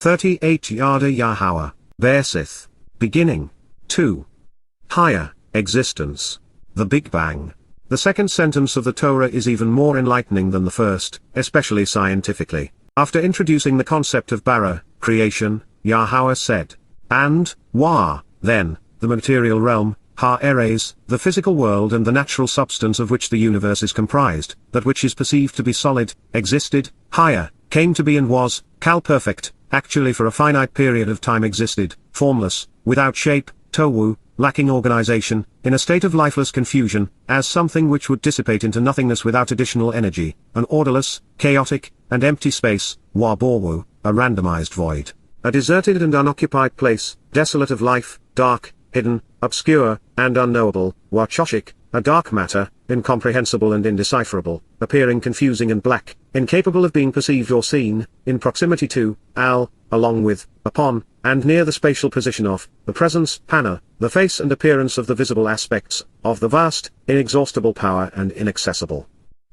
38 Yada Yahowah, Bersith. Beginning. 2. Hayah, existence. The Big Bang. The second sentence of the Torah is even more enlightening than the first, especially scientifically. After introducing the concept of bara, creation, Yahowah said, and, then, the material realm, ha-eres, the physical world and the natural substance of which the universe is comprised, that which is perceived to be solid, existed, Hayah, came to be and was, kal-perfect, actually for a finite period of time existed, formless, without shape, tohu, lacking organization, in a state of lifeless confusion, as something which would dissipate into nothingness without additional energy, an orderless, chaotic, and empty space, waborwu, a randomized void, a deserted and unoccupied place, desolate of life, dark, hidden, obscure, and unknowable, wachoshik, a dark matter, incomprehensible and indecipherable, appearing confusing and black, incapable of being perceived or seen, in proximity to, along with, upon, and near the spatial position of, the presence, hana, the face and appearance of the visible aspects, of the vast, inexhaustible power and inaccessible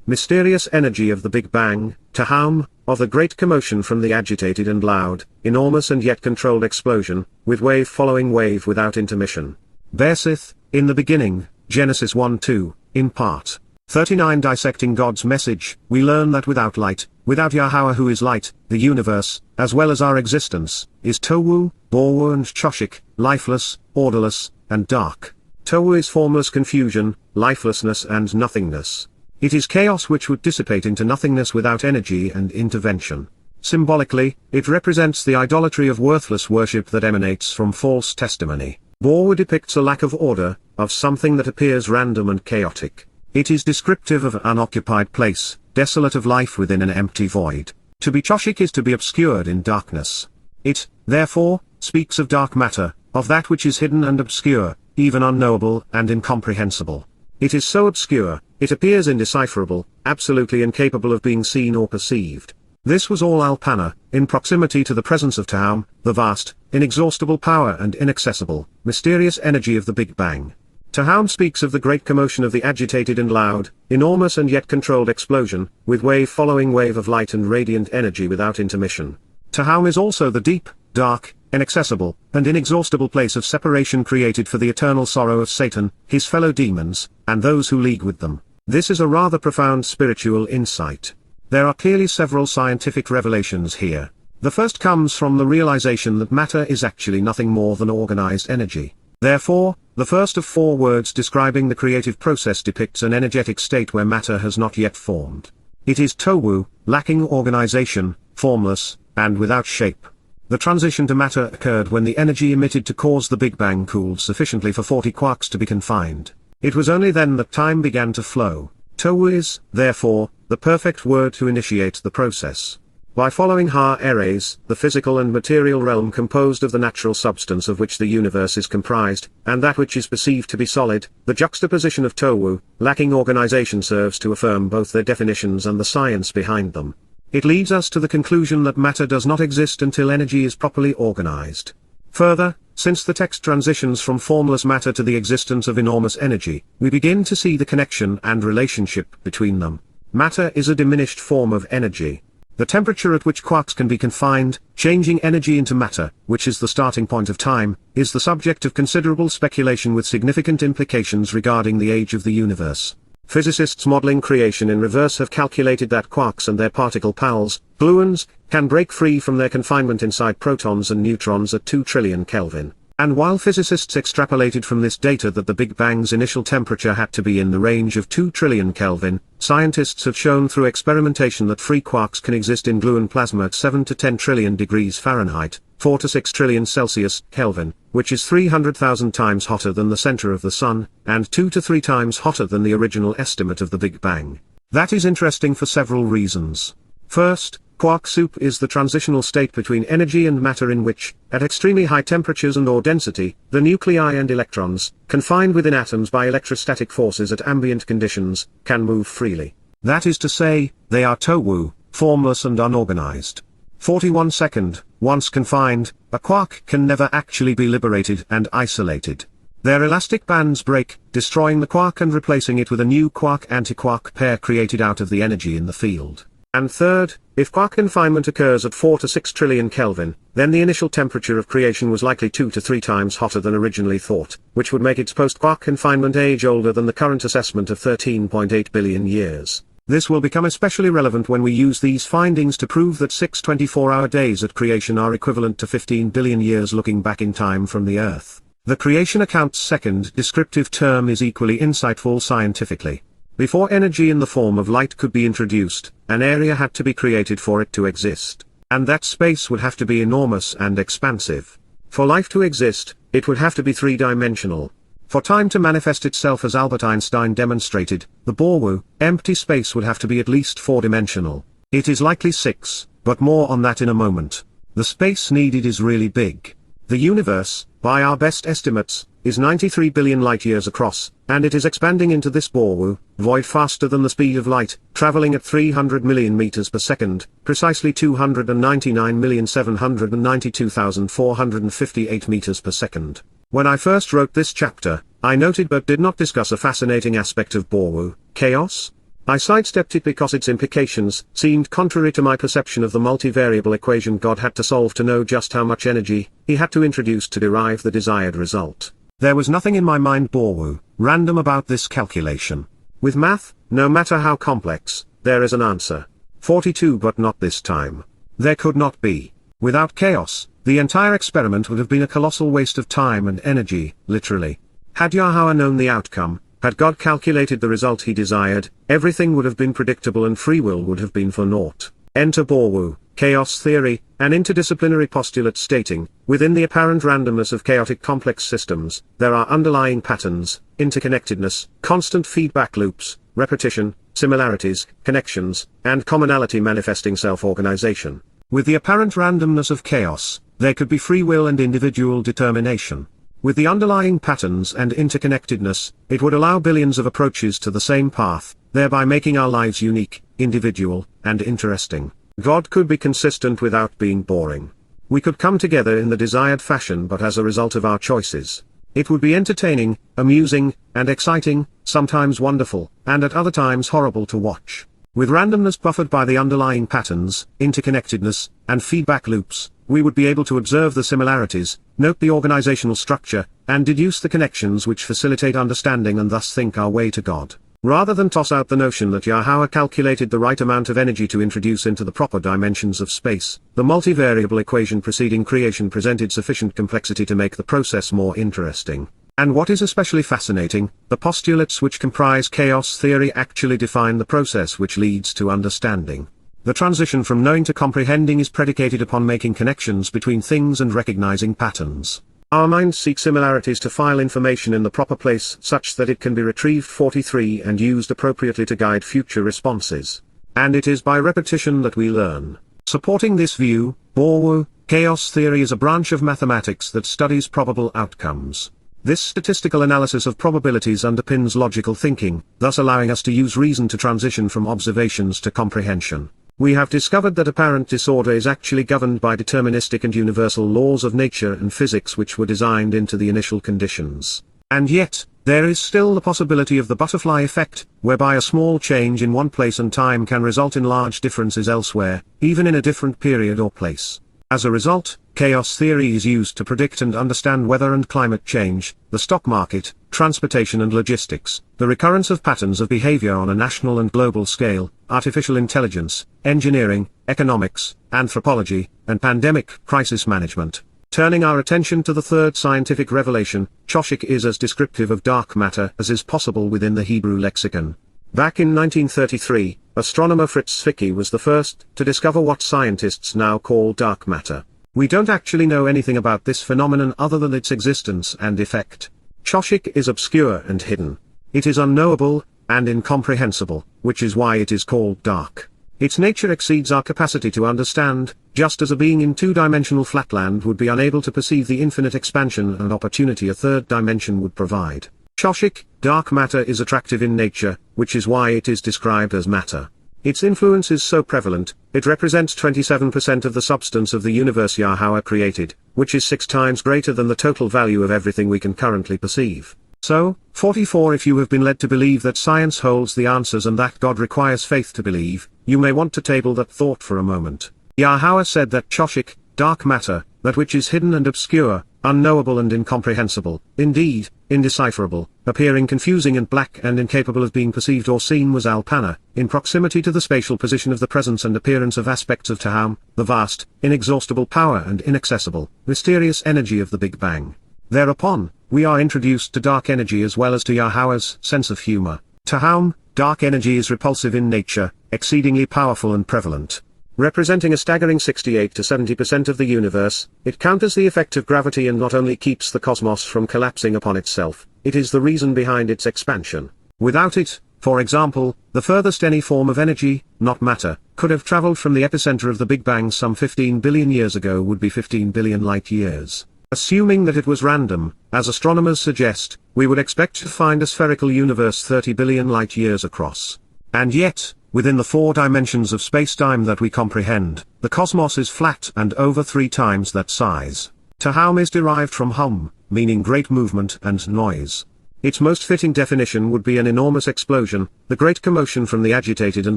mysterious energy of the Big Bang, Taham, of the great commotion from the agitated and loud, enormous and yet controlled explosion, with wave following wave without intermission. Bersith, in the beginning, Genesis 1:2, in part. 39 Dissecting God's message, we learn that without light, without Yahowah who is light, the universe, as well as our existence, is tohu, borwu and choshik, lifeless, orderless, and dark. Tohu is formless confusion, lifelessness and nothingness. It is chaos which would dissipate into nothingness without energy and intervention. Symbolically, it represents the idolatry of worthless worship that emanates from false testimony. Borwu depicts a lack of order, of something that appears random and chaotic. It is descriptive of an unoccupied place, desolate of life within an empty void. To be choshik is to be obscured in darkness. It, therefore, speaks of dark matter, of that which is hidden and obscure, even unknowable and incomprehensible. It is so obscure, it appears indecipherable, absolutely incapable of being seen or perceived. This was all Alpana, in proximity to the presence of Taham, the vast, inexhaustible power and inaccessible, mysterious energy of the Big Bang. Taham speaks of the great commotion of the agitated and loud, enormous and yet controlled explosion, with wave following wave of light and radiant energy without intermission. Taham is also the deep, dark, inaccessible, and inexhaustible place of separation created for the eternal sorrow of Satan, his fellow demons, and those who league with them. This is a rather profound spiritual insight. There are clearly several scientific revelations here. The first comes from the realization that matter is actually nothing more than organized energy. Therefore, the first of 4 words describing the creative process depicts an energetic state where matter has not yet formed. It is tohu, lacking organization, formless, and without shape. The transition to matter occurred when the energy emitted to cause the Big Bang cooled sufficiently for 40 quarks to be confined. It was only then that time began to flow. Tohu is, therefore, the perfect word to initiate the process. By following ha-eres, the physical and material realm composed of the natural substance of which the universe is comprised, and that which is perceived to be solid, the juxtaposition of tohu, lacking organization serves to affirm both their definitions and the science behind them. It leads us to the conclusion that matter does not exist until energy is properly organized. Further, since the text transitions from formless matter to the existence of enormous energy, we begin to see the connection and relationship between them. Matter is a diminished form of energy. The temperature at which quarks can be confined, changing energy into matter, which is the starting point of time, is the subject of considerable speculation with significant implications regarding the age of the universe. Physicists modeling creation in reverse have calculated that quarks and their particle pals, gluons, can break free from their confinement inside protons and neutrons at 2 trillion Kelvin. And while physicists extrapolated from this data that the Big Bang's initial temperature had to be in the range of 2 trillion Kelvin, scientists have shown through experimentation that free quarks can exist in gluon plasma at 7 to 10 trillion degrees Fahrenheit, 4 to 6 trillion Celsius, Kelvin, which is 300,000 times hotter than the center of the Sun, and 2 to 3 times hotter than the original estimate of the Big Bang. That is interesting for several reasons. First, quark soup is the transitional state between energy and matter in which, at extremely high temperatures and/or density, the nuclei and electrons, confined within atoms by electrostatic forces at ambient conditions, can move freely. That is to say, they are tohu, formless and unorganized. 41 second, once confined, a quark can never actually be liberated and isolated. Their elastic bands break, destroying the quark and replacing it with a new quark-antiquark pair created out of the energy in the field. And third, If quark confinement occurs at 4 to 6 trillion Kelvin, then the initial temperature of creation was likely 2 to 3 times hotter than originally thought, which would make its post-quark confinement age older than the current assessment of 13.8 billion years. This will become especially relevant when we use these findings to prove that 6 24-hour days at creation are equivalent to 15 billion years looking back in time from the Earth. The creation account's second descriptive term is equally insightful scientifically. Before energy in the form of light could be introduced, an area had to be created for it to exist. And that space would have to be enormous and expansive. For life to exist, it would have to be three-dimensional. For time to manifest itself, as Albert Einstein demonstrated, the Borwu, empty space would have to be at least four-dimensional. It is likely six, but more on that in a moment. The space needed is really big. The universe, by our best estimates, is 93 billion light-years across, and it is expanding into this Borwu void faster than the speed of light, traveling at 300 million meters per second, precisely 299,792,458 meters per second. When I first wrote this chapter, I noted but did not discuss a fascinating aspect of Borwu, chaos. I sidestepped it because its implications seemed contrary to my perception of the multivariable equation God had to solve to know just how much energy he had to introduce to derive the desired result. There was nothing in my mind Borwu random about this calculation. With math, no matter how complex, there is an answer. 42, but not this time. There could not be. Without chaos, the entire experiment would have been a colossal waste of time and energy, literally. Had Yahowah known the outcome, had God calculated the result he desired, everything would have been predictable and free will would have been for naught. Enter Borwu, chaos theory, an interdisciplinary postulate stating, within the apparent randomness of chaotic complex systems, there are underlying patterns, interconnectedness, constant feedback loops, repetition, similarities, connections, and commonality manifesting self-organization. With the apparent randomness of chaos, there could be free will and individual determination. With the underlying patterns and interconnectedness, it would allow billions of approaches to the same path, thereby making our lives unique, individual, and interesting. God could be consistent without being boring. We could come together in the desired fashion but as a result of our choices. It would be entertaining, amusing, and exciting, sometimes wonderful, and at other times horrible to watch. With randomness buffered by the underlying patterns, interconnectedness, and feedback loops, we would be able to observe the similarities, note the organizational structure, and deduce the connections which facilitate understanding and thus think our way to God. Rather than toss out the notion that Yahowah calculated the right amount of energy to introduce into the proper dimensions of space, the multivariable equation preceding creation presented sufficient complexity to make the process more interesting. And what is especially fascinating, the postulates which comprise chaos theory actually define the process which leads to understanding. The transition from knowing to comprehending is predicated upon making connections between things and recognizing patterns. Our minds seek similarities to file information in the proper place such that it can be retrieved 43 and used appropriately to guide future responses. And it is by repetition that we learn. Supporting this view, Borwu, chaos theory is a branch of mathematics that studies probable outcomes. This statistical analysis of probabilities underpins logical thinking, thus allowing us to use reason to transition from observations to comprehension. We have discovered that apparent disorder is actually governed by deterministic and universal laws of nature and physics which were designed into the initial conditions. And yet, there is still the possibility of the butterfly effect, whereby a small change in one place and time can result in large differences elsewhere, even in a different period or place. As a result, chaos theory is used to predict and understand weather and climate change, the stock market, transportation and logistics, the recurrence of patterns of behavior on a national and global scale, artificial intelligence, engineering, economics, anthropology, and pandemic crisis management. Turning our attention to the third scientific revelation, Choshik is as descriptive of dark matter as is possible within the Hebrew lexicon. Back in 1933, astronomer Fritz Zwicky was the first to discover what scientists now call dark matter. We don't actually know anything about this phenomenon other than its existence and effect. Choshik is obscure and hidden. It is unknowable, and incomprehensible, which is why it is called dark. Its nature exceeds our capacity to understand, just as a being in two-dimensional flatland would be unable to perceive the infinite expansion and opportunity a third dimension would provide. Choshik, dark matter is attractive in nature, which is why it is described as matter. Its influence is so prevalent, it represents 27% of the substance of the universe Yahowah created, which is 6 times greater than the total value of everything we can currently perceive. So, 44 If you have been led to believe that science holds the answers and that God requires faith to believe, you may want to table that thought for a moment. Yahowah said that choshik, dark matter, that which is hidden and obscure, unknowable and incomprehensible, indeed, indecipherable, appearing confusing and black and incapable of being perceived or seen was Alpana, in proximity to the spatial position of the presence and appearance of aspects of Taham, the vast, inexhaustible power and inaccessible, mysterious energy of the Big Bang. Thereupon, we are introduced to dark energy as well as to Yahowah's sense of humor. Taham, dark energy is repulsive in nature, exceedingly powerful and prevalent. Representing a staggering 68 to 70% of the universe, it counters the effect of gravity and not only keeps the cosmos from collapsing upon itself, it is the reason behind its expansion. Without it, for example, the furthest any form of energy, not matter, could have traveled from the epicenter of the Big Bang some 15 billion years ago would be 15 billion light years. Assuming that it was random, as astronomers suggest, we would expect to find a spherical universe 30 billion light years across. And yet, within the 4 dimensions of spacetime that we comprehend, the cosmos is flat and over 3 times that size. Taham is derived from hum, meaning great movement and noise. Its most fitting definition would be an enormous explosion, the great commotion from the agitated and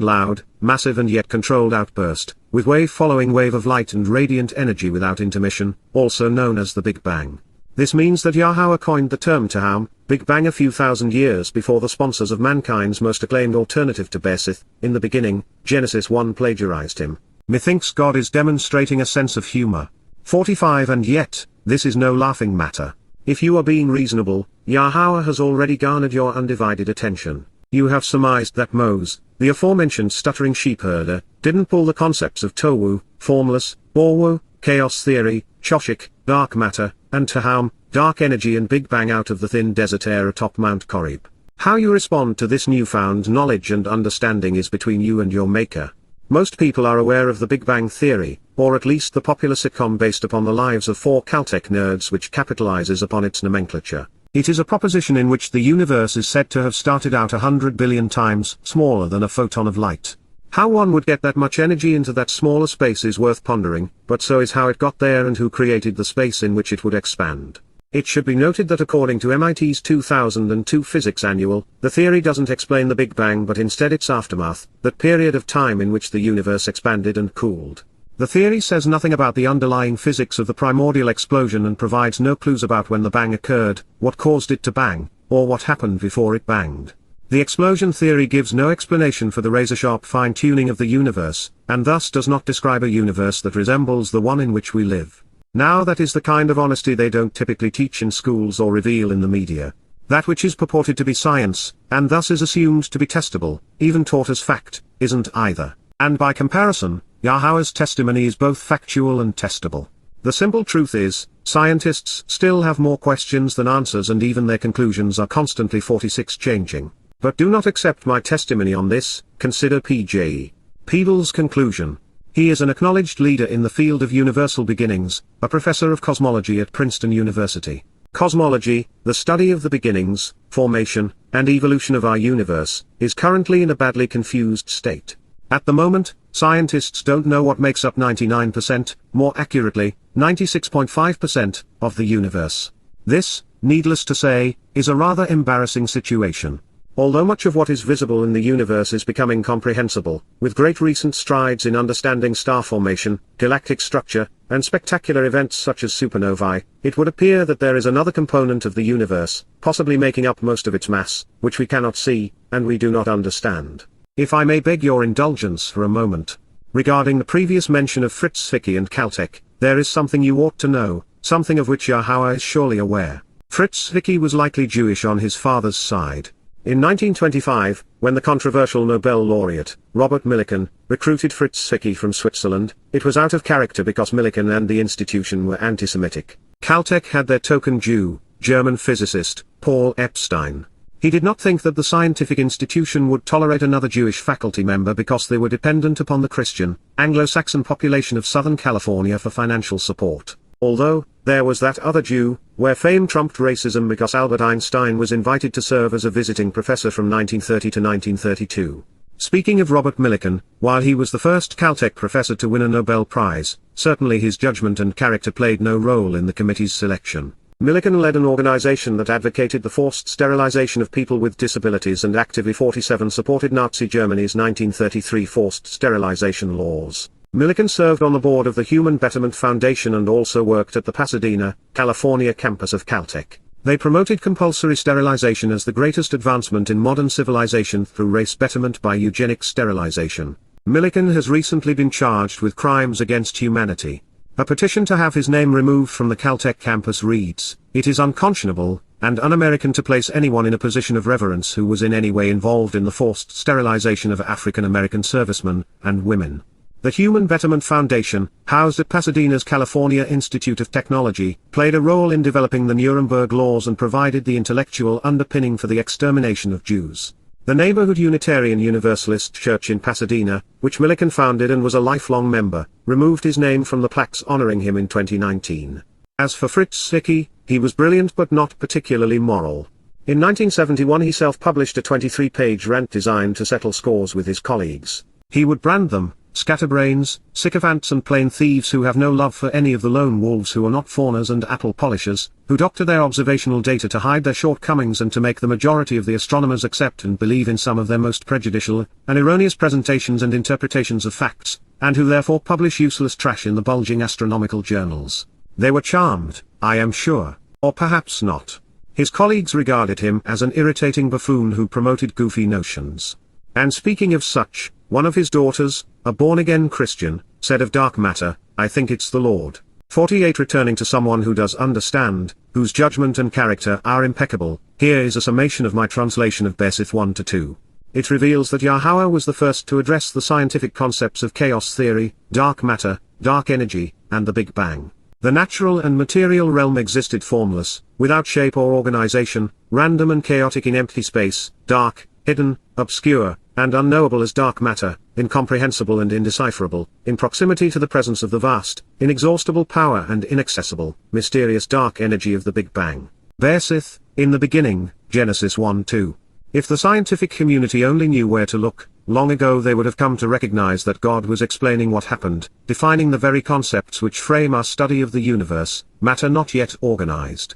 loud, massive and yet controlled outburst, with wave following wave of light and radiant energy without intermission, also known as the Big Bang. This means that Yahowah coined the term Taham, Big Bang a few thousand years before the sponsors of mankind's most acclaimed alternative to Bersith, in the beginning, Genesis 1 plagiarized him. Methinks God is demonstrating a sense of humor. 45 And yet, this is no laughing matter. If you are being reasonable, Yahowah has already garnered your undivided attention. You have surmised that Moses, the aforementioned stuttering sheepherder, didn't pull the concepts of Towu, formless, Borwu, chaos theory, choshik, dark matter, and Taham, dark energy and Big Bang out of the thin desert air atop Mount Korib. How you respond to this newfound knowledge and understanding is between you and your maker. Most people are aware of the Big Bang theory, or at least the popular sitcom based upon the lives of 4 Caltech nerds which capitalizes upon its nomenclature. It is a proposition in which the universe is said to have started out 100 billion times smaller than a photon of light. How one would get that much energy into that smaller space is worth pondering, but so is how it got there and who created the space in which it would expand. It should be noted that according to MIT's 2002 Physics Annual, the theory doesn't explain the Big Bang but instead its aftermath, that period of time in which the universe expanded and cooled. The theory says nothing about the underlying physics of the primordial explosion and provides no clues about when the bang occurred, what caused it to bang, or what happened before it banged. The explosion theory gives no explanation for the razor-sharp fine-tuning of the universe, and thus does not describe a universe that resembles the one in which we live. Now that is the kind of honesty they don't typically teach in schools or reveal in the media. That which is purported to be science, and thus is assumed to be testable, even taught as fact, isn't either. And by comparison, Yahowah's testimony is both factual and testable. The simple truth is, scientists still have more questions than answers and even their conclusions are constantly 46 changing. But do not accept my testimony on this, consider P.J. Peebles' conclusion. He is an acknowledged leader in the field of universal beginnings, a professor of cosmology at Princeton University. Cosmology, the study of the beginnings, formation, and evolution of our universe, is currently in a badly confused state. At the moment, scientists don't know what makes up 99%, more accurately, 96.5%, of the universe. This, needless to say, is a rather embarrassing situation. Although much of what is visible in the universe is becoming comprehensible, with great recent strides in understanding star formation, galactic structure, and spectacular events such as supernovae, it would appear that there is another component of the universe, possibly making up most of its mass, which we cannot see, and we do not understand. If I may beg your indulgence for a moment. Regarding the previous mention of Fritz Zwicky and Caltech, there is something you ought to know, something of which Yahowah is surely aware. Fritz Zwicky was likely Jewish on his father's side. In 1925, when the controversial Nobel laureate, Robert Millikan, recruited Fritz Zwicky from Switzerland, it was out of character because Millikan and the institution were anti-Semitic. Caltech had their token Jew, German physicist, Paul Epstein. He did not think that the scientific institution would tolerate another Jewish faculty member because they were dependent upon the Christian, Anglo-Saxon population of Southern California for financial support. Although, there was that other Jew, where fame trumped racism because Albert Einstein was invited to serve as a visiting professor from 1930 to 1932. Speaking of Robert Millikan, while he was the first Caltech professor to win a Nobel Prize, certainly his judgment and character played no role in the committee's selection. Millikan led an organization that advocated the forced sterilization of people with disabilities and actively 47 supported Nazi Germany's 1933 forced sterilization laws. Millikan served on the board of the Human Betterment Foundation and also worked at the Pasadena, California campus of Caltech. They promoted compulsory sterilization as the greatest advancement in modern civilization through race betterment by eugenic sterilization. Millikan has recently been charged with crimes against humanity. A petition to have his name removed from the Caltech campus reads, "It is unconscionable and un-American to place anyone in a position of reverence who was in any way involved in the forced sterilization of African American servicemen and women." The Human Betterment Foundation, housed at Pasadena's California Institute of Technology, played a role in developing the Nuremberg laws and provided the intellectual underpinning for the extermination of Jews. The neighborhood Unitarian Universalist Church in Pasadena, which Millikan founded and was a lifelong member, removed his name from the plaques honoring him in 2019. As for Fritz Zwicky, he was brilliant but not particularly moral. In 1971 he self-published a 23-page rant designed to settle scores with his colleagues. He would brand them scatterbrains, sycophants and plain thieves who have no love for any of the lone wolves who are not fawners and apple polishers, who doctor their observational data to hide their shortcomings and to make the majority of the astronomers accept and believe in some of their most prejudicial and erroneous presentations and interpretations of facts, and who therefore publish useless trash in the bulging astronomical journals. They were charmed, I am sure, or perhaps not. His colleagues regarded him as an irritating buffoon who promoted goofy notions. And speaking of such, one of his daughters, a born-again Christian, said of dark matter, "I think it's the Lord." 48 Returning to someone who does understand, whose judgment and character are impeccable, here is a summation of my translation of Bersith 1-2. It reveals that Yahowah was the first to address the scientific concepts of chaos theory, dark matter, dark energy, and the Big Bang. The natural and material realm existed formless, without shape or organization, random and chaotic in empty space, dark, hidden, obscure, and unknowable as dark matter, incomprehensible and indecipherable, in proximity to the presence of the vast, inexhaustible power and inaccessible, mysterious dark energy of the Big Bang. Bersith, in the beginning, Genesis 1-2. If the scientific community only knew where to look, long ago they would have come to recognize that God was explaining what happened, defining the very concepts which frame our study of the universe, matter not yet organized.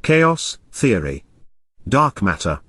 Chaos theory, dark matter,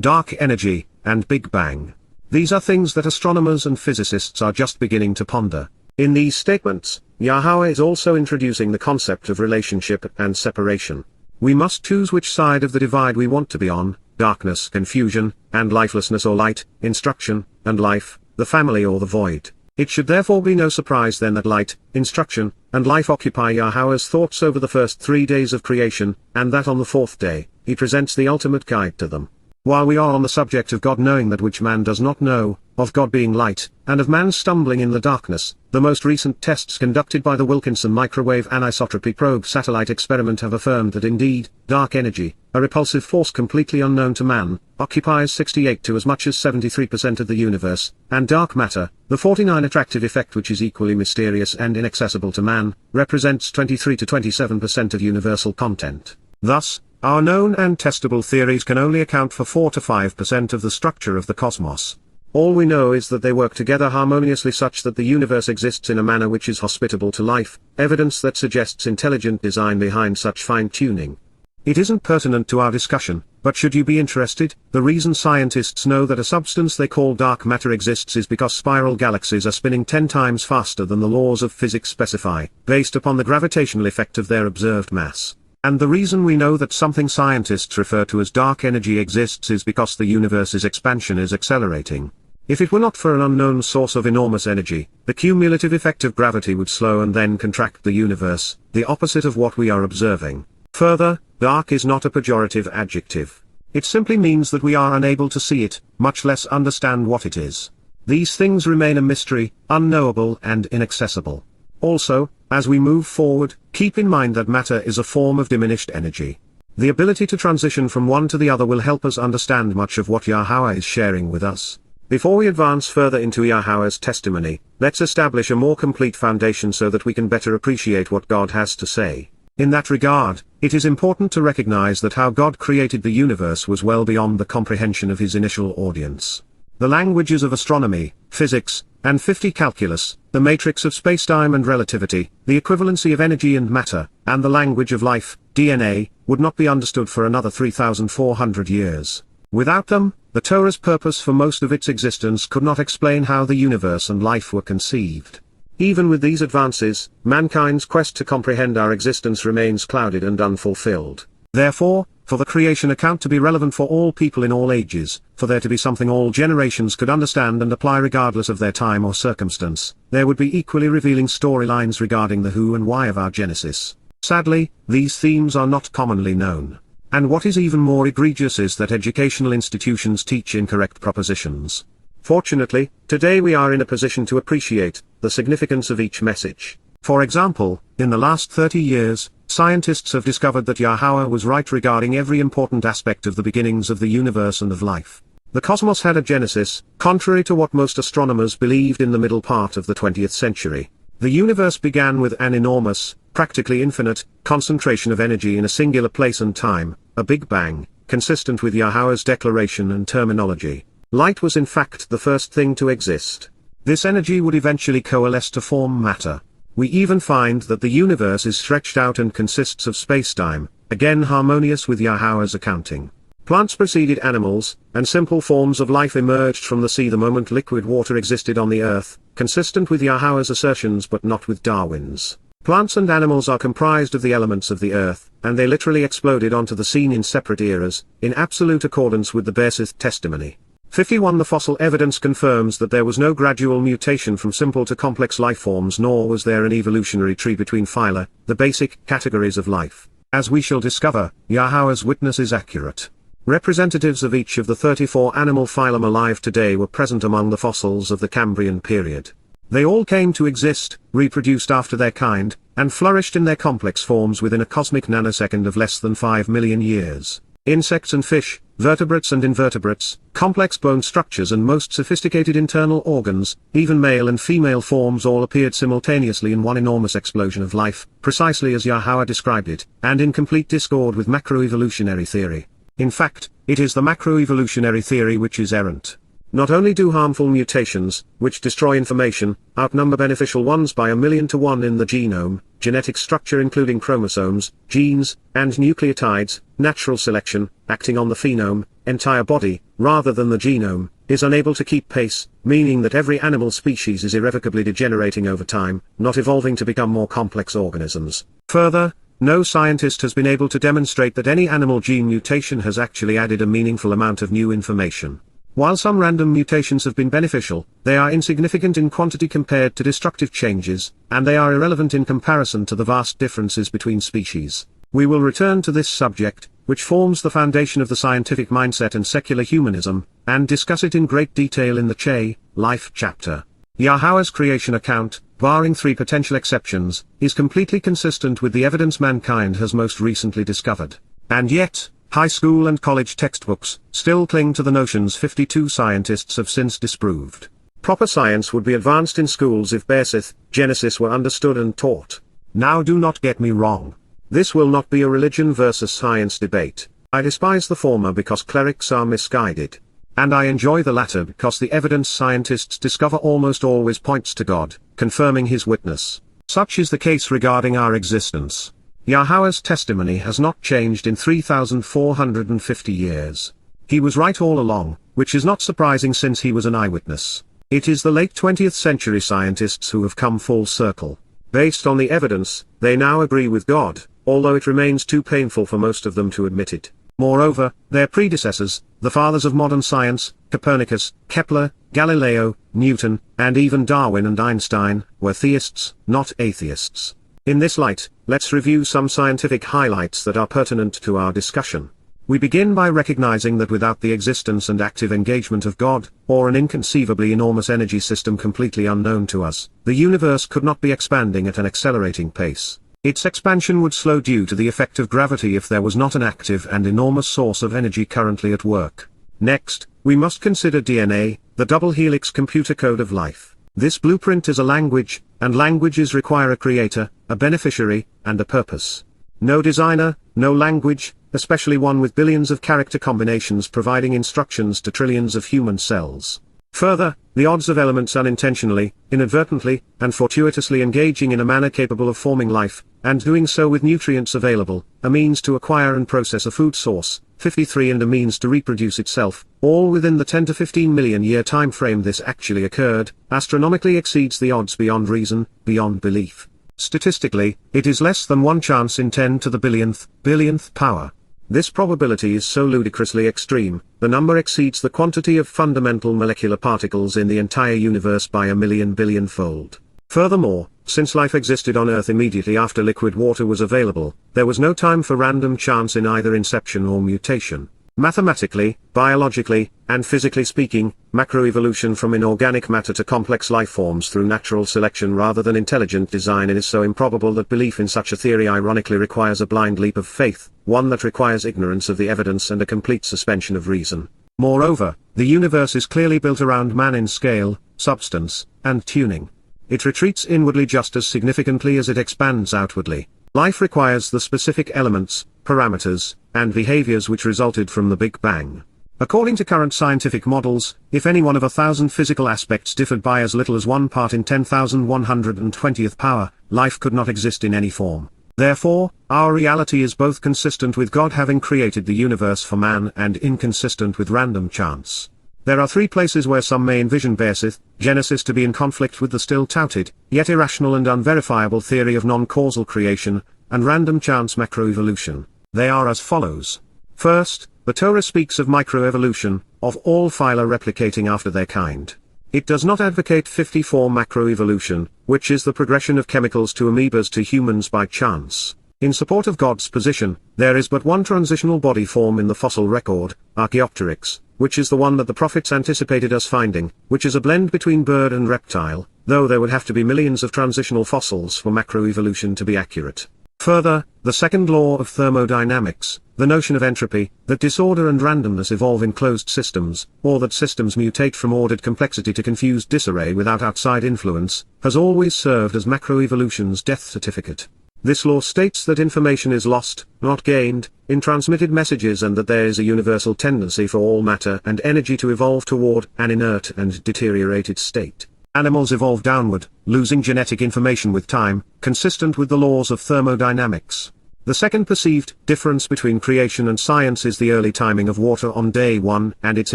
dark energy, and Big Bang. These are things that astronomers and physicists are just beginning to ponder. In these statements, Yahowah is also introducing the concept of relationship and separation. We must choose which side of the divide we want to be on, darkness, confusion, and lifelessness or light, instruction, and life, the family or the void. It should therefore be no surprise then that light, instruction, and life occupy Yahowah's thoughts over the first 3 days of creation, and that on the 4th day, he presents the ultimate guide to them. While we are on the subject of God knowing that which man does not know, of God being light, and of man stumbling in the darkness, the most recent tests conducted by the Wilkinson Microwave Anisotropy Probe satellite experiment have affirmed that indeed, dark energy, a repulsive force completely unknown to man, occupies 68 to as much as 73% of the universe, and dark matter, the 49 attractive effect which is equally mysterious and inaccessible to man, represents 23 to 27% of universal content. Thus, our known and testable theories can only account for 4 to 5% of the structure of the cosmos. All we know is that they work together harmoniously such that the universe exists in a manner which is hospitable to life, evidence that suggests intelligent design behind such fine-tuning. It isn't pertinent to our discussion, but should you be interested, the reason scientists know that a substance they call dark matter exists is because spiral galaxies are spinning 10 times faster than the laws of physics specify, based upon the gravitational effect of their observed mass. And the reason we know that something scientists refer to as dark energy exists is because the universe's expansion is accelerating. If it were not for an unknown source of enormous energy, the cumulative effect of gravity would slow and then contract the universe, the opposite of what we are observing. Further, dark is not a pejorative adjective. It simply means that we are unable to see it, much less understand what it is. These things remain a mystery, unknowable and inaccessible. Also, as we move forward, keep in mind that matter is a form of diminished energy. The ability to transition from one to the other will help us understand much of what Yahowah is sharing with us. Before we advance further into Yahowah's testimony, let's establish a more complete foundation so that we can better appreciate what God has to say. In that regard, it is important to recognize that how God created the universe was well beyond the comprehension of his initial audience. The languages of astronomy, physics, and 50 calculus, the matrix of spacetime and relativity, the equivalency of energy and matter, and the language of life, DNA, would not be understood for another 3,400 years. Without them, the Torah's purpose for most of its existence could not explain how the universe and life were conceived. Even with these advances, mankind's quest to comprehend our existence remains clouded and unfulfilled. Therefore, for the creation account to be relevant for all people in all ages, for there to be something all generations could understand and apply regardless of their time or circumstance, there would be equally revealing storylines regarding the who and why of our genesis. Sadly, these themes are not commonly known. And what is even more egregious is that educational institutions teach incorrect propositions. Fortunately, today we are in a position to appreciate the significance of each message. For example, in the last 30 years, scientists have discovered that Yahowah was right regarding every important aspect of the beginnings of the universe and of life. The cosmos had a genesis, contrary to what most astronomers believed in the middle part of the 20th century. The universe began with an enormous, practically infinite, concentration of energy in a singular place and time, a Big Bang, consistent with Yahowah's declaration and terminology. Light was in fact the first thing to exist. This energy would eventually coalesce to form matter. We even find that the universe is stretched out and consists of spacetime, again harmonious with Yahowah's accounting. Plants preceded animals, and simple forms of life emerged from the sea the moment liquid water existed on the earth, consistent with Yahowah's assertions but not with Darwin's. Plants and animals are comprised of the elements of the earth, and they literally exploded onto the scene in separate eras, in absolute accordance with the Bersith testimony. 51 The fossil evidence confirms that there was no gradual mutation from simple to complex life forms, nor was there an evolutionary tree between phyla, the basic categories of life. As we shall discover, Yahowah's witness is accurate. Representatives of each of the 34 animal phylum alive today were present among the fossils of the Cambrian period. They all came to exist, reproduced after their kind, and flourished in their complex forms within a cosmic nanosecond of less than 5 million years. Insects and fish, vertebrates and invertebrates, complex bone structures and most sophisticated internal organs, even male and female forms all appeared simultaneously in one enormous explosion of life, precisely as Yahowah described it, and in complete discord with macroevolutionary theory. In fact, it is the macroevolutionary theory which is errant. Not only do harmful mutations, which destroy information, outnumber beneficial ones by 1,000,000 to 1 in the genome, genetic structure including chromosomes, genes, and nucleotides, natural selection, acting on the phenome, entire body, rather than the genome, is unable to keep pace, meaning that every animal species is irrevocably degenerating over time, not evolving to become more complex organisms. Further, no scientist has been able to demonstrate that any animal gene mutation has actually added a meaningful amount of new information. While some random mutations have been beneficial, they are insignificant in quantity compared to destructive changes, and they are irrelevant in comparison to the vast differences between species. We will return to this subject, which forms the foundation of the scientific mindset and secular humanism, and discuss it in great detail in the Life chapter. Yahowah's creation account, barring 3 potential exceptions, is completely consistent with the evidence mankind has most recently discovered. And yet, high school and college textbooks still cling to the notions 52 scientists have since disproved. Proper science would be advanced in schools if Bersith, Genesis were understood and taught. Now do not get me wrong. This will not be a religion versus science debate. I despise the former because clerics are misguided. And I enjoy the latter because the evidence scientists discover almost always points to God, confirming his witness. Such is the case regarding our existence. Yahowah's testimony has not changed in 3,450 years. He was right all along, which is not surprising since he was an eyewitness. It is the late 20th century scientists who have come full circle. Based on the evidence, they now agree with God, although it remains too painful for most of them to admit it. Moreover, their predecessors, the fathers of modern science, Copernicus, Kepler, Galileo, Newton, and even Darwin and Einstein, were theists, not atheists. In this light, let's review some scientific highlights that are pertinent to our discussion. We begin by recognizing that without the existence and active engagement of God, or an inconceivably enormous energy system completely unknown to us, the universe could not be expanding at an accelerating pace. Its expansion would slow due to the effect of gravity if there was not an active and enormous source of energy currently at work. Next, we must consider DNA, the double helix computer code of life. This blueprint is a language, and languages require a creator, a beneficiary, and a purpose. No designer, no language, especially one with billions of character combinations providing instructions to trillions of human cells. Further, the odds of elements unintentionally, inadvertently, and fortuitously engaging in a manner capable of forming life, and doing so with nutrients available, a means to acquire and process a food source, 53, and a means to reproduce itself, all within the 10 to 15 million year time frame this actually occurred, astronomically exceeds the odds beyond reason, beyond belief. Statistically, it is less than 1 chance in 10 to the billionth power. This probability is so ludicrously extreme, the number exceeds the quantity of fundamental molecular particles in the entire universe by a million billion-fold. Furthermore, since life existed on Earth immediately after liquid water was available, there was no time for random chance in either inception or mutation. Mathematically, biologically, and physically speaking, macroevolution from inorganic matter to complex life forms through natural selection rather than intelligent design is so improbable that belief in such a theory ironically requires a blind leap of faith, one that requires ignorance of the evidence and a complete suspension of reason. Moreover, the universe is clearly built around man in scale, substance, and tuning. It retreats inwardly just as significantly as it expands outwardly. Life requires the specific elements, parameters, and behaviors which resulted from the Big Bang. According to current scientific models, if any one of 1,000 physical aspects differed by as little as 1 part in 10,120th power, life could not exist in any form. Therefore, our reality is both consistent with God having created the universe for man and inconsistent with random chance. There are 3 places where some may envision Bereshith, Genesis to be in conflict with the still touted, yet irrational and unverifiable theory of non-causal creation, and random chance macroevolution. They are as follows. First, the Torah speaks of microevolution, of all phyla replicating after their kind. It does not advocate 54 macroevolution, which is the progression of chemicals to amoebas to humans by chance. In support of God's position, there is but one transitional body form in the fossil record, Archaeopteryx, which is the one that the prophets anticipated us finding, which is a blend between bird and reptile, though there would have to be millions of transitional fossils for macroevolution to be accurate. Further, the second law of thermodynamics, the notion of entropy, that disorder and randomness evolve in closed systems, or that systems mutate from ordered complexity to confused disarray without outside influence, has always served as macroevolution's death certificate. This law states that information is lost, not gained, in transmitted messages, and that there is a universal tendency for all matter and energy to evolve toward an inert and deteriorated state. Animals evolve downward, losing genetic information with time, consistent with the laws of thermodynamics. The second perceived difference between creation and science is the early timing of water on day 1 and its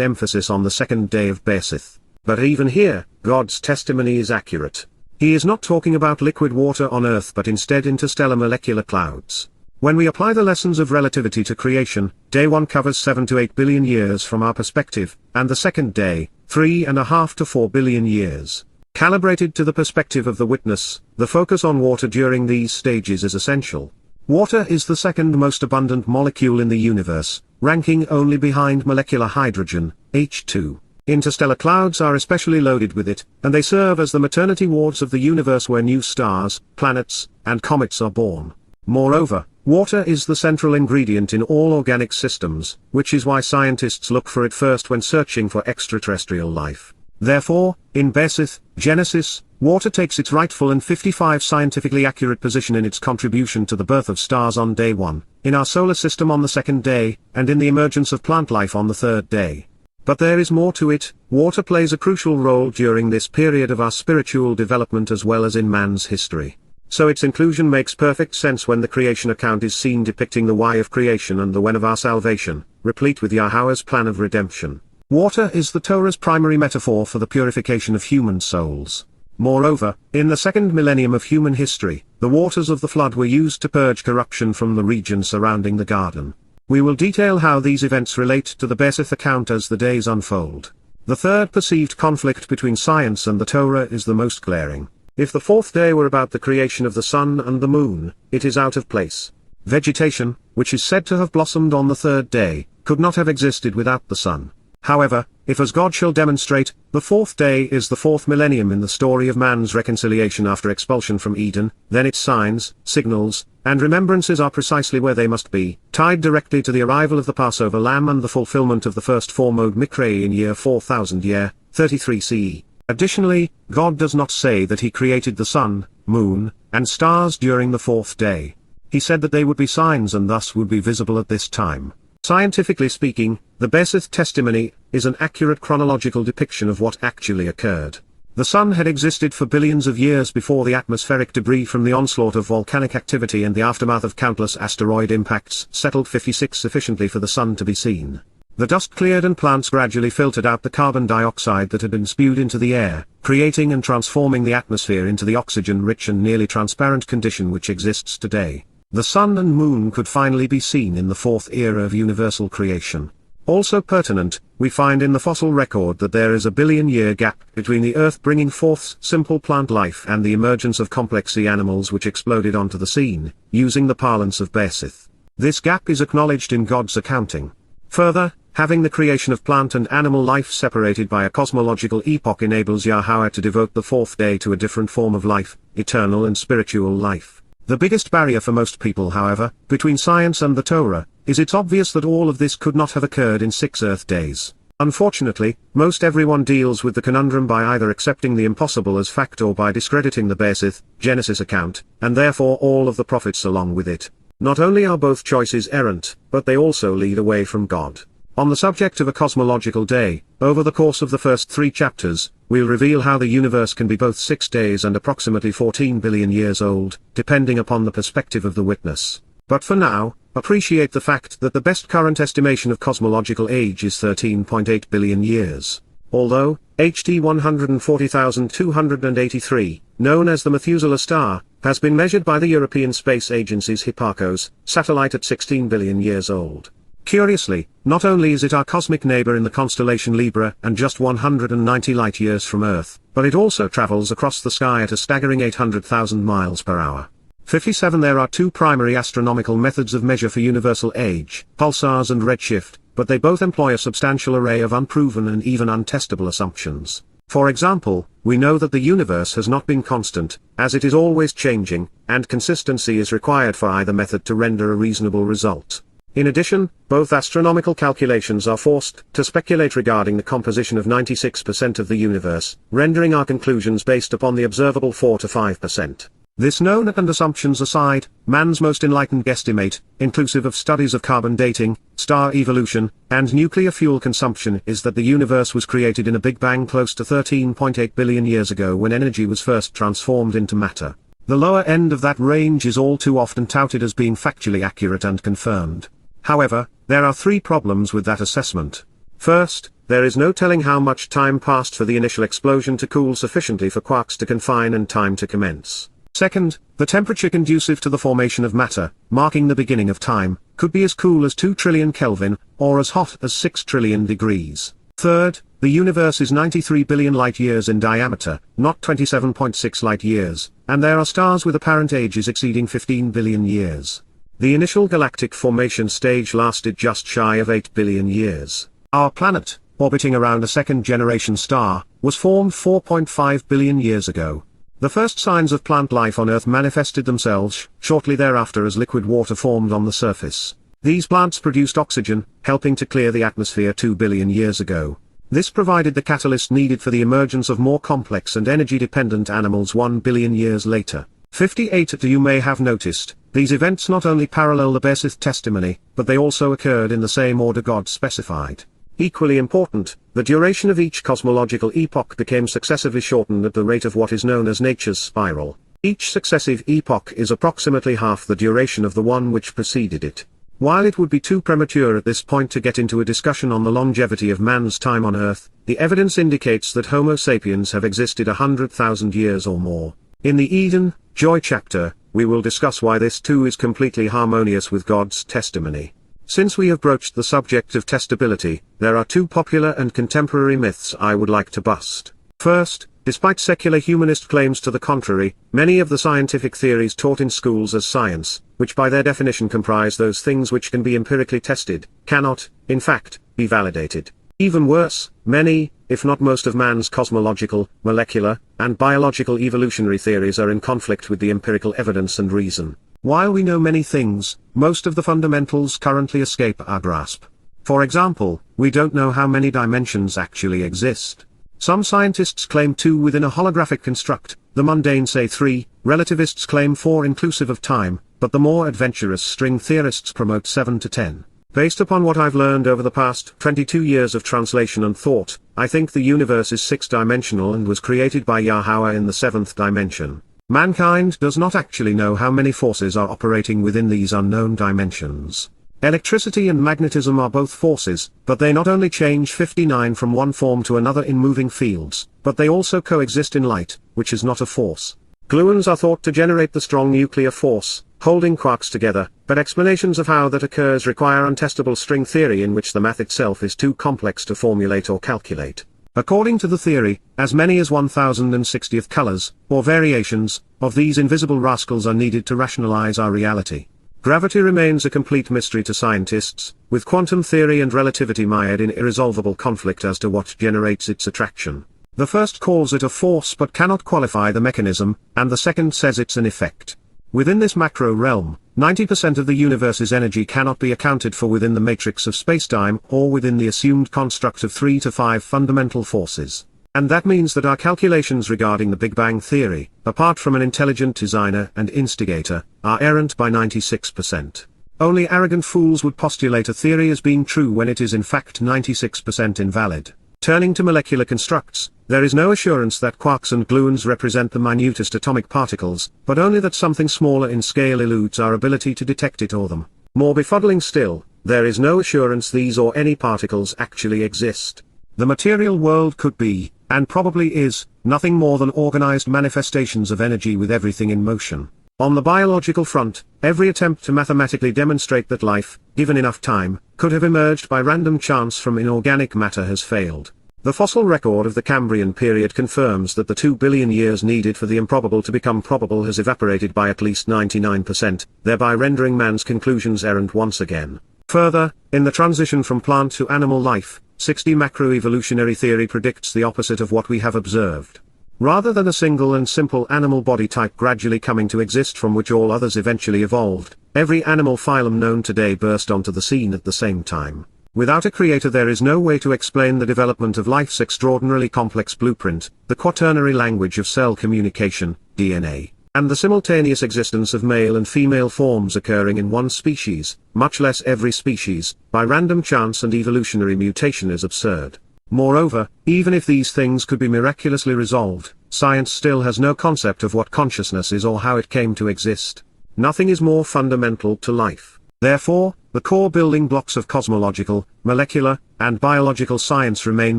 emphasis on the second day of Bereshith. But even here, God's testimony is accurate. He is not talking about liquid water on Earth but instead interstellar molecular clouds. When we apply the lessons of relativity to creation, day 1 covers 7 to 8 billion years from our perspective, and the second day, 3.5 to 4 billion years. Calibrated to the perspective of the witness, the focus on water during these stages is essential. Water is the second most abundant molecule in the universe, ranking only behind molecular hydrogen, H2. Interstellar clouds are especially loaded with it, and they serve as the maternity wards of the universe where new stars, planets, and comets are born. Moreover, water is the central ingredient in all organic systems, which is why scientists look for it first when searching for extraterrestrial life. Therefore, in Bereshith, Genesis, water takes its rightful and 55 scientifically accurate position in its contribution to the birth of stars on day 1, in our solar system on the second day, and in the emergence of plant life on the third day. But there is more to it. Water plays a crucial role during this period of our spiritual development as well as in man's history. So its inclusion makes perfect sense when the creation account is seen depicting the why of creation and the when of our salvation, replete with Yahowah's plan of redemption. Water is the Torah's primary metaphor for the purification of human souls. Moreover, in the second millennium of human history, the waters of the flood were used to purge corruption from the region surrounding the garden. We will detail how these events relate to the Bereshith account as the days unfold. The third perceived conflict between science and the Torah is the most glaring. If the fourth day were about the creation of the sun and the moon, it is out of place. Vegetation, which is said to have blossomed on the third day, could not have existed without the sun. However, if as God shall demonstrate, the fourth day is the fourth millennium in the story of man's reconciliation after expulsion from Eden, then its signs, signals, and remembrances are precisely where they must be, tied directly to the arrival of the Passover lamb and the fulfillment of the first four-mode Mikra in year 4000 year, 33 CE. Additionally, God does not say that he created the sun, moon, and stars during the fourth day. He said that they would be signs and thus would be visible at this time. Scientifically speaking, the Be'esith testimony is an accurate chronological depiction of what actually occurred. The Sun had existed for billions of years before the atmospheric debris from the onslaught of volcanic activity and the aftermath of countless asteroid impacts settled 56 sufficiently for the Sun to be seen. The dust cleared and plants gradually filtered out the carbon dioxide that had been spewed into the air, creating and transforming the atmosphere into the oxygen-rich and nearly transparent condition which exists today. The Sun and Moon could finally be seen in the fourth era of universal creation. Also pertinent, we find in the fossil record that there is a billion-year gap between the Earth bringing forth simple plant life and the emergence of complex sea animals which exploded onto the scene, using the parlance of Be'esith. This gap is acknowledged in God's accounting. Further, having the creation of plant and animal life separated by a cosmological epoch enables Yahowah to devote the fourth day to a different form of life, eternal and spiritual life. The biggest barrier for most people, however, between science and the Torah, is it's obvious that all of this could not have occurred in 6 Earth days. Unfortunately, most everyone deals with the conundrum by either accepting the impossible as fact or by discrediting the Be'esith, Genesis account, and therefore all of the prophets along with it. Not only are both choices errant, but they also lead away from God. On the subject of a cosmological day, over the course of the first 3 chapters, we'll reveal how the universe can be both 6 days and approximately 14 billion years old, depending upon the perspective of the witness. But for now, appreciate the fact that the best current estimation of cosmological age is 13.8 billion years. Although, HT 140,283, known as the Methuselah star, has been measured by the European Space Agency's Hipparcos satellite at 16 billion years old. Curiously, not only is it our cosmic neighbor in the constellation Libra and just 190 light-years from Earth, but it also travels across the sky at a staggering 800,000 miles per hour. 57 There are 2 primary astronomical methods of measure for universal age, pulsars and redshift, but they both employ a substantial array of unproven and even untestable assumptions. For example, we know that the universe has not been constant, as it is always changing, and consistency is required for either method to render a reasonable result. In addition, both astronomical calculations are forced to speculate regarding the composition of 96% of the universe, rendering our conclusions based upon the observable 4 to 5%. This known and assumptions aside, man's most enlightened guesstimate, inclusive of studies of carbon dating, star evolution, and nuclear fuel consumption, is that the universe was created in a Big Bang close to 13.8 billion years ago when energy was first transformed into matter. The lower end of that range is all too often touted as being factually accurate and confirmed. However, there are 3 problems with that assessment. First, there is no telling how much time passed for the initial explosion to cool sufficiently for quarks to confine and time to commence. Second, the temperature conducive to the formation of matter, marking the beginning of time, could be as cool as 2 trillion Kelvin, or as hot as 6 trillion degrees. Third, the universe is 93 billion light-years in diameter, not 27.6 light-years, and there are stars with apparent ages exceeding 15 billion years. The initial galactic formation stage lasted just shy of 8 billion years. Our planet, orbiting around a second-generation star, was formed 4.5 billion years ago. The first signs of plant life on Earth manifested themselves shortly thereafter as liquid water formed on the surface. These plants produced oxygen, helping to clear the atmosphere 2 billion years ago. This provided the catalyst needed for the emergence of more complex and energy-dependent animals 1 billion years later. 58 You may have noticed, these events not only parallel the Be'esith testimony, but they also occurred in the same order God specified. Equally important, the duration of each cosmological epoch became successively shortened at the rate of what is known as nature's spiral. Each successive epoch is approximately half the duration of the one which preceded it. While it would be too premature at this point to get into a discussion on the longevity of man's time on Earth, the evidence indicates that Homo sapiens have existed 100,000 years or more. In the Eden, Joy chapter, we will discuss why this too is completely harmonious with God's testimony. Since we have broached the subject of testability, there are 2 popular and contemporary myths I would like to bust. First, despite secular humanist claims to the contrary, many of the scientific theories taught in schools as science, which by their definition comprise those things which can be empirically tested, cannot, in fact, be validated. Even worse, many, if not most of man's cosmological, molecular, and biological evolutionary theories are in conflict with the empirical evidence and reason. While we know many things, most of the fundamentals currently escape our grasp. For example, we don't know how many dimensions actually exist. Some scientists claim 2 within a holographic construct, the mundane say 3, relativists claim 4 inclusive of time, but the more adventurous string theorists promote 7 to 10. Based upon what I've learned over the past 22 years of translation and thought, I think the universe is six-dimensional and was created by Yahowah in the seventh dimension. Mankind does not actually know how many forces are operating within these unknown dimensions. Electricity and magnetism are both forces, but they not only change 59 from one form to another in moving fields, but they also coexist in light, which is not a force. Gluons are thought to generate the strong nuclear force, holding quarks together, but explanations of how that occurs require untestable string theory in which the math itself is too complex to formulate or calculate. According to the theory, as many as 1060th colors, or variations, of these invisible rascals are needed to rationalize our reality. Gravity remains a complete mystery to scientists, with quantum theory and relativity mired in irresolvable conflict as to what generates its attraction. The first calls it a force but cannot qualify the mechanism, and the second says it's an effect. Within this macro realm, 90% of the universe's energy cannot be accounted for within the matrix of spacetime or within the assumed construct of 3 to 5 fundamental forces. And that means that our calculations regarding the Big Bang Theory, apart from an intelligent designer and instigator, are errant by 96%. Only arrogant fools would postulate a theory as being true when it is in fact 96% invalid. Turning to molecular constructs, there is no assurance that quarks and gluons represent the minutest atomic particles, but only that something smaller in scale eludes our ability to detect it or them. More befuddling still, there is no assurance these or any particles actually exist. The material world could be, and probably is, nothing more than organized manifestations of energy with everything in motion. On the biological front, every attempt to mathematically demonstrate that life, given enough time, could have emerged by random chance from inorganic matter has failed. The fossil record of the Cambrian period confirms that the 2 billion years needed for the improbable to become probable has evaporated by at least 99%, thereby rendering man's conclusions errant once again. Further, in the transition from plant to animal life, 6D macroevolutionary theory predicts the opposite of what we have observed. Rather than a single and simple animal body type gradually coming to exist from which all others eventually evolved, every animal phylum known today burst onto the scene at the same time. Without a creator there is no way to explain the development of life's extraordinarily complex blueprint, the quaternary language of cell communication, DNA, and the simultaneous existence of male and female forms occurring in one species, much less every species, by random chance and evolutionary mutation is absurd. Moreover, even if these things could be miraculously resolved, science still has no concept of what consciousness is or how it came to exist. Nothing is more fundamental to life. Therefore, the core building blocks of cosmological, molecular, and biological science remain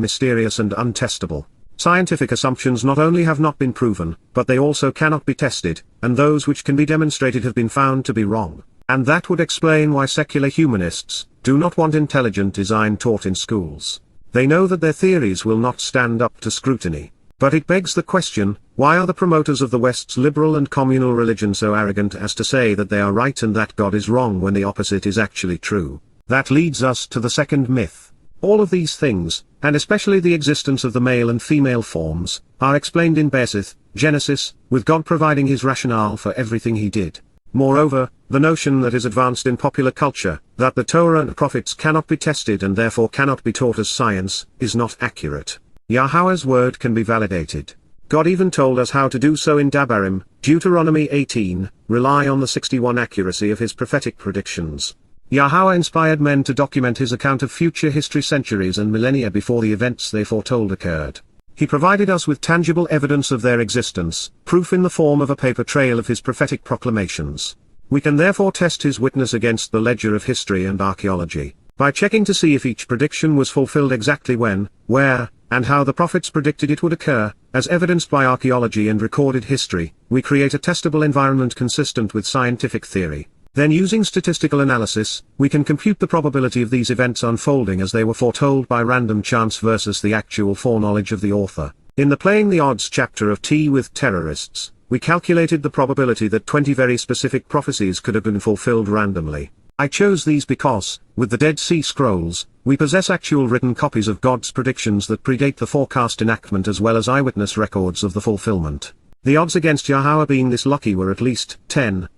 mysterious and untestable. Scientific assumptions not only have not been proven, but they also cannot be tested, and those which can be demonstrated have been found to be wrong. And that would explain why secular humanists do not want intelligent design taught in schools. They know that their theories will not stand up to scrutiny. But it begs the question, why are the promoters of the West's liberal and communal religion so arrogant as to say that they are right and that God is wrong when the opposite is actually true? That leads us to the second myth. All of these things, and especially the existence of the male and female forms, are explained in Bereshith, Genesis, with God providing his rationale for everything he did. Moreover, the notion that is advanced in popular culture, that the Torah and prophets cannot be tested and therefore cannot be taught as science, is not accurate. Yahowah's word can be validated. God even told us how to do so in Dabarim, Deuteronomy 18, rely on the 61 accuracy of his prophetic predictions. Yahowah inspired men to document his account of future history centuries and millennia before the events they foretold occurred. He provided us with tangible evidence of their existence, proof in the form of a paper trail of his prophetic proclamations. We can therefore test his witness against the ledger of history and archaeology, by checking to see if each prediction was fulfilled exactly when, where, and how the prophets predicted it would occur. As evidenced by archaeology and recorded history, we create a testable environment consistent with scientific theory. Then using statistical analysis, we can compute the probability of these events unfolding as they were foretold by random chance versus the actual foreknowledge of the author. In the Playing the Odds chapter of Tea with Terrorists, we calculated the probability that 20 very specific prophecies could have been fulfilled randomly. I chose these because, with the Dead Sea Scrolls, we possess actual written copies of God's predictions that predate the forecast enactment as well as eyewitness records of the fulfillment. The odds against Yahowah being this lucky were at least 10.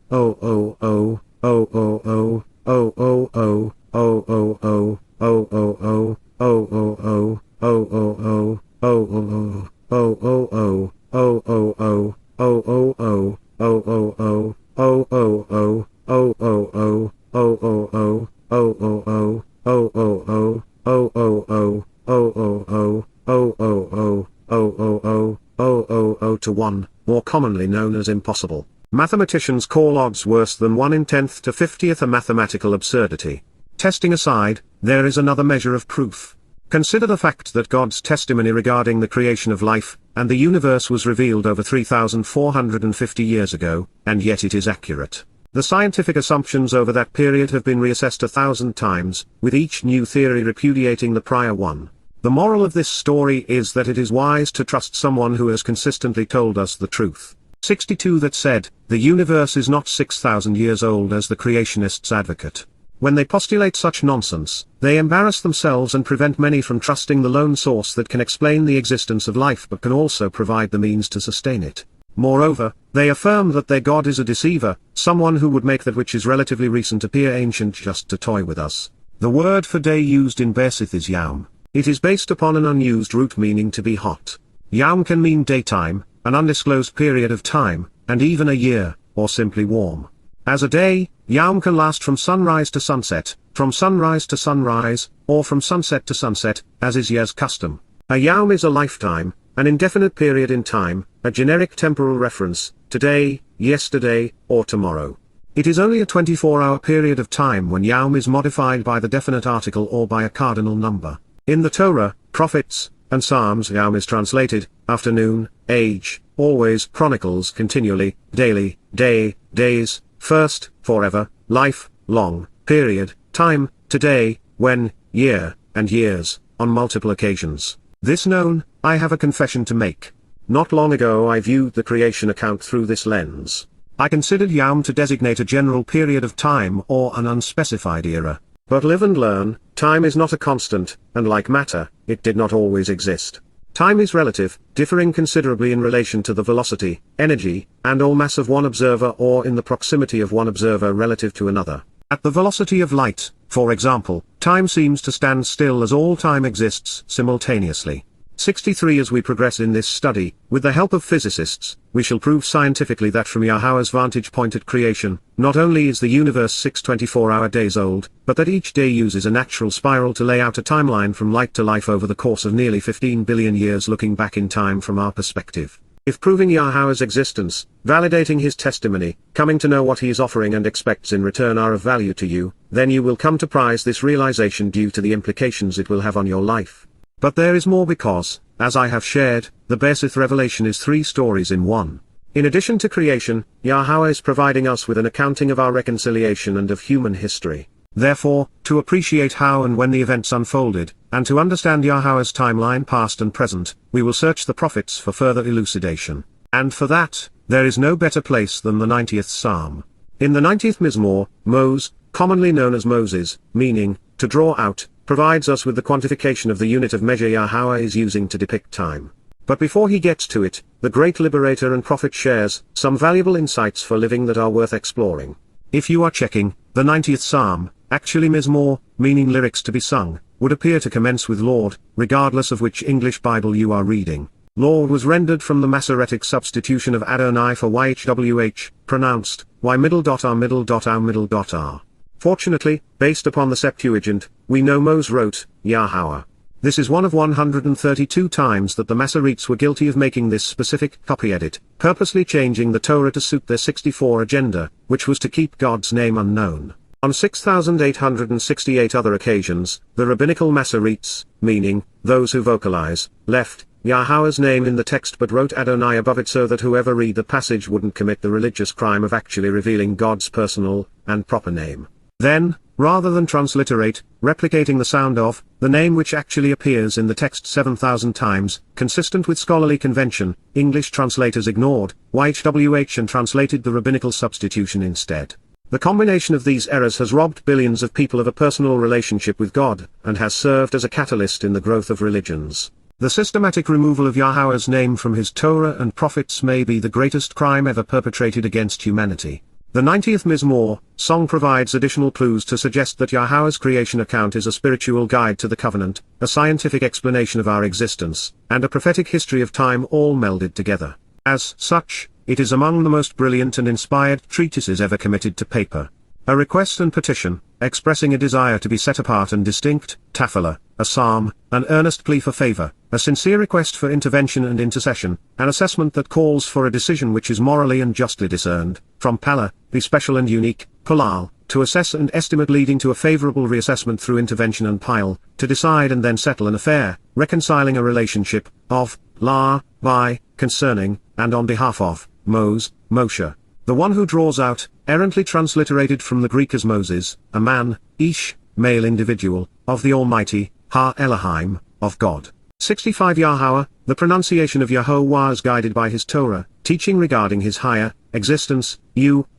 oh oh oh, oh oh oh, oh oh oh, oh oh oh, oh oh oh, oh oh oh, oh oh oh to 1, more commonly known as impossible. Mathematicians call odds worse than 1 in 10th to 50th a mathematical absurdity. Testing aside, there is another measure of proof. Consider the fact that God's testimony regarding the creation of life and the universe was revealed over 3,450 years ago, and yet it is accurate. The scientific assumptions over that period have been reassessed 1,000 times, with each new theory repudiating the prior one. The moral of this story is that it is wise to trust someone who has consistently told us the truth. 62 that said, the universe is not 6,000 years old as the creationists advocate. When they postulate such nonsense, they embarrass themselves and prevent many from trusting the lone source that can explain the existence of life but can also provide the means to sustain it. Moreover, they affirm that their God is a deceiver, someone who would make that which is relatively recent appear ancient just to toy with us. The word for day used in Bersith is yowm. It is based upon an unused root meaning to be hot. Yowm can mean daytime, an undisclosed period of time, and even a year, or simply warm. As a day, yowm can last from sunrise to sunset, from sunrise to sunrise, or from sunset to sunset, as is year's custom. A yowm is a lifetime, an indefinite period in time, a generic temporal reference, today, yesterday, or tomorrow. It is only a 24-hour period of time when yowm is modified by the definite article or by a cardinal number. In the Torah, prophets, and Psalms yowm is translated, afternoon, age, always, chronicles continually, daily, day, days, first, forever, life, long, period, time, today, when, year, and years, on multiple occasions. This known, I have a confession to make. Not long ago I viewed the creation account through this lens. I considered yowm to designate a general period of time or an unspecified era. But live and learn, time is not a constant, and like matter, it did not always exist. Time is relative, differing considerably in relation to the velocity, energy, and or mass of one observer or in the proximity of one observer relative to another. At the velocity of light, for example, time seems to stand still as all time exists simultaneously. 63 As we progress in this study, with the help of physicists, we shall prove scientifically that from Yahowah's vantage point at creation, not only is the universe 6 24-hour days old, but that each day uses a natural spiral to lay out a timeline from light to life over the course of nearly 15 billion years looking back in time from our perspective. If proving Yahowah's existence, validating his testimony, coming to know what he is offering and expects in return are of value to you, then you will come to prize this realization due to the implications it will have on your life. But there is more because, as I have shared, the Bersith revelation is 3 stories in one. In addition to creation, Yahowah is providing us with an accounting of our reconciliation and of human history. Therefore, to appreciate how and when the events unfolded, and to understand Yahowah's timeline past and present, we will search the prophets for further elucidation. And for that, there is no better place than the 90th Psalm. In the 90th Mizmor, Mos, commonly known as Moses, meaning, to draw out, provides us with the quantification of the unit of measure Yahowah is using to depict time. But before he gets to it, the great liberator and prophet shares some valuable insights for living that are worth exploring. If you are checking, the 90th Psalm, actually Mizmor, meaning lyrics to be sung, would appear to commence with Lord, regardless of which English Bible you are reading. Lord was rendered from the Masoretic substitution of Adonai for YHWH, pronounced, Y_R_R. Fortunately, based upon the Septuagint, we know Mos wrote, Yahowah. This is one of 132 times that the Masoretes were guilty of making this specific copy edit, purposely changing the Torah to suit their 64 agenda, which was to keep God's name unknown. On 6,868 other occasions, the rabbinical Masoretes, meaning, those who vocalize, left Yahowah's name in the text but wrote Adonai above it so that whoever read the passage wouldn't commit the religious crime of actually revealing God's personal and proper name. Then, rather than transliterate, replicating the sound of, the name which actually appears in the text 7,000 times, consistent with scholarly convention, English translators ignored YHWH and translated the rabbinical substitution instead. The combination of these errors has robbed billions of people of a personal relationship with God, and has served as a catalyst in the growth of religions. The systematic removal of Yahowah's name from his Torah and prophets may be the greatest crime ever perpetrated against humanity. The 90th Mizmor song provides additional clues to suggest that Yahowah's creation account is a spiritual guide to the covenant, a scientific explanation of our existence, and a prophetic history of time all melded together. As such, it is among the most brilliant and inspired treatises ever committed to paper. A request and petition, expressing a desire to be set apart and distinct, tefillah, a psalm, an earnest plea for favor, a sincere request for intervention and intercession, an assessment that calls for a decision which is morally and justly discerned, from pala, be special and unique, palal, to assess and estimate leading to a favorable reassessment through intervention and pile, to decide and then settle an affair, reconciling a relationship, of, la, by, concerning, and on behalf of, Moshe, the one who draws out, errantly transliterated from the Greek as Moses, a man, ish, male individual, of the Almighty, ha Elohim, of God. 65 Yahowah, the pronunciation of Yahowah is guided by his Torah, teaching regarding his Hayah, existence,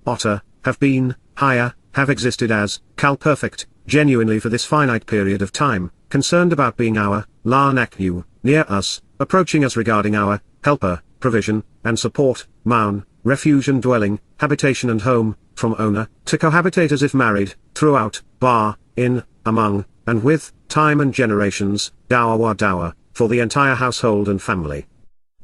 otter, have been, Hayah, have existed as, kal perfect, genuinely for this finite period of time, concerned about being our, la naknu, near us, approaching us regarding our, helper, provision, and support, maun, refuge and dwelling, habitation and home, from owner, to cohabitate as if married, throughout, in, among, and with, time and generations, dower, for the entire household and family.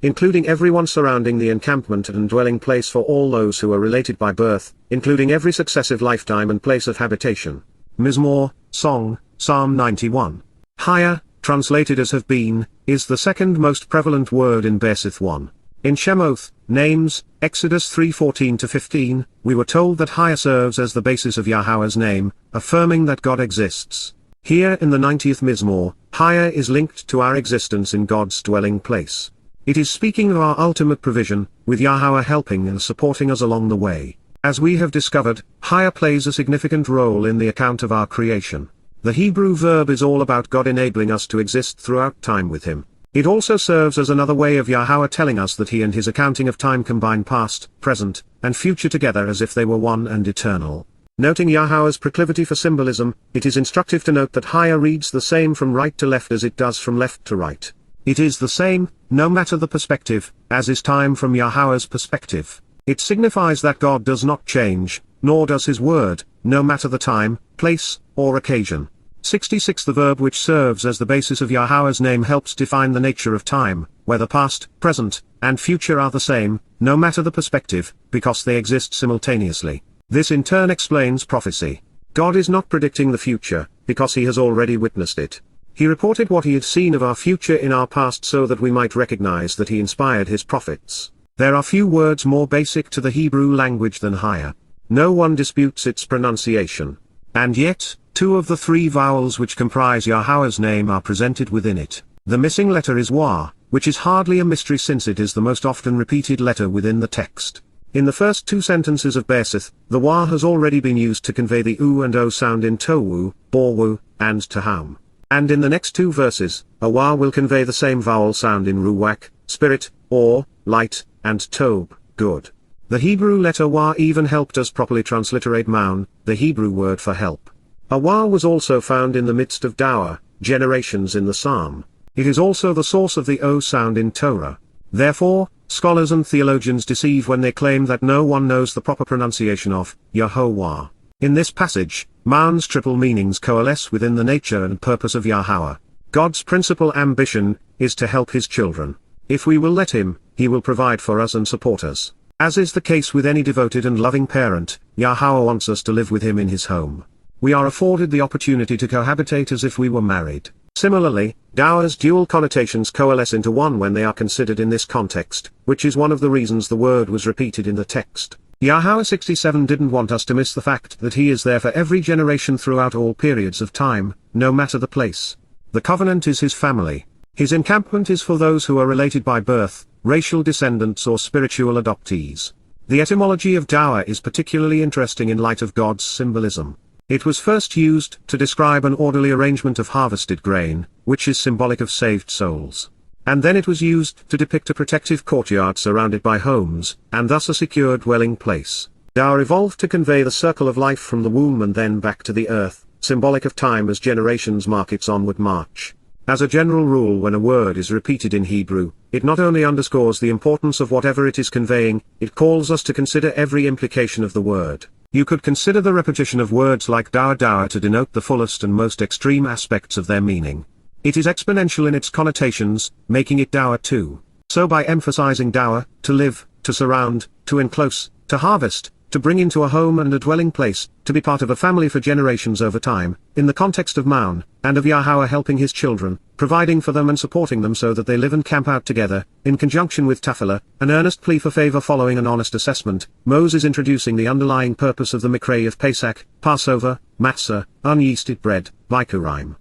Including everyone surrounding the encampment and dwelling place for all those who are related by birth, including every successive lifetime and place of habitation. Mizmor, Song, Psalm 91. Hayah, translated as have been, is the second most prevalent word in Bersith 1. In Shemoth, names, Exodus 3:14-15, we were told that Hayah serves as the basis of Yahweh's name, affirming that God exists. Here in the 90th Mizmor, Hayah is linked to our existence in God's dwelling place. It is speaking of our ultimate provision, with Yahowah helping and supporting us along the way. As we have discovered, Hayah plays a significant role in the account of our creation. The Hebrew verb is all about God enabling us to exist throughout time with Him. It also serves as another way of Yahowah telling us that He and His accounting of time combine past, present, and future together as if they were one and eternal. Noting Yahowah's proclivity for symbolism, it is instructive to note that Hayah reads the same from right to left as it does from left to right. It is the same, no matter the perspective, as is time from Yahowah's perspective. It signifies that God does not change, nor does His word, no matter the time, place, or occasion. 66 The verb which serves as the basis of Yahowah's name helps define the nature of time, whether past, present, and future are the same, no matter the perspective, because they exist simultaneously. This in turn explains prophecy. God is not predicting the future, because He has already witnessed it. He reported what He had seen of our future in our past so that we might recognize that He inspired His prophets. There are few words more basic to the Hebrew language than Hayah. No one disputes its pronunciation. And yet, two of the three vowels which comprise Yahowah's name are presented within it. The missing letter is wa, which is hardly a mystery since it is the most often repeated letter within the text. In the first two sentences of Bersith, the wa has already been used to convey the u and o sound in towu, borwu, and taham. And in the next two verses, a wa will convey the same vowel sound in ruach, spirit, or, light, and tob, good. The Hebrew letter wa even helped us properly transliterate maun, the Hebrew word for help. A wa was also found in the midst of dower, generations in the psalm. It is also the source of the o sound in Torah. Therefore, scholars and theologians deceive when they claim that no one knows the proper pronunciation of Yahowah. In this passage, maun's triple meanings coalesce within the nature and purpose of Yahowah. God's principal ambition is to help His children. If we will let Him, He will provide for us and support us. As is the case with any devoted and loving parent, Yahowah wants us to live with Him in His home. We are afforded the opportunity to cohabitate as if we were married. Similarly, dower's dual connotations coalesce into one when they are considered in this context, which is one of the reasons the word was repeated in the text. Yahowah 67 didn't want us to miss the fact that He is there for every generation throughout all periods of time, no matter the place. The covenant is His family. His encampment is for those who are related by birth, racial descendants or spiritual adoptees. The etymology of dower is particularly interesting in light of God's symbolism. It was first used to describe an orderly arrangement of harvested grain, which is symbolic of saved souls. And then it was used to depict a protective courtyard surrounded by homes, and thus a secure dwelling place. Dower evolved to convey the circle of life from the womb and then back to the earth, symbolic of time as generations mark its onward march. As a general rule, when a word is repeated in Hebrew, it not only underscores the importance of whatever it is conveying, it calls us to consider every implication of the word. You could consider the repetition of words like dower to denote the fullest and most extreme aspects of their meaning. It is exponential in its connotations, making it dower too. So by emphasizing dower, to live, to surround, to enclose, to harvest, to bring into a home and a dwelling place, to be part of a family for generations over time, in the context of Maun, and of Yahowah helping his children, providing for them and supporting them so that they live and camp out together, in conjunction with Tafillah, an earnest plea for favor following an honest assessment. Moses introducing the underlying purpose of the Mikray of Pesach, Passover, Matzah, unyeasted bread, Bikurim.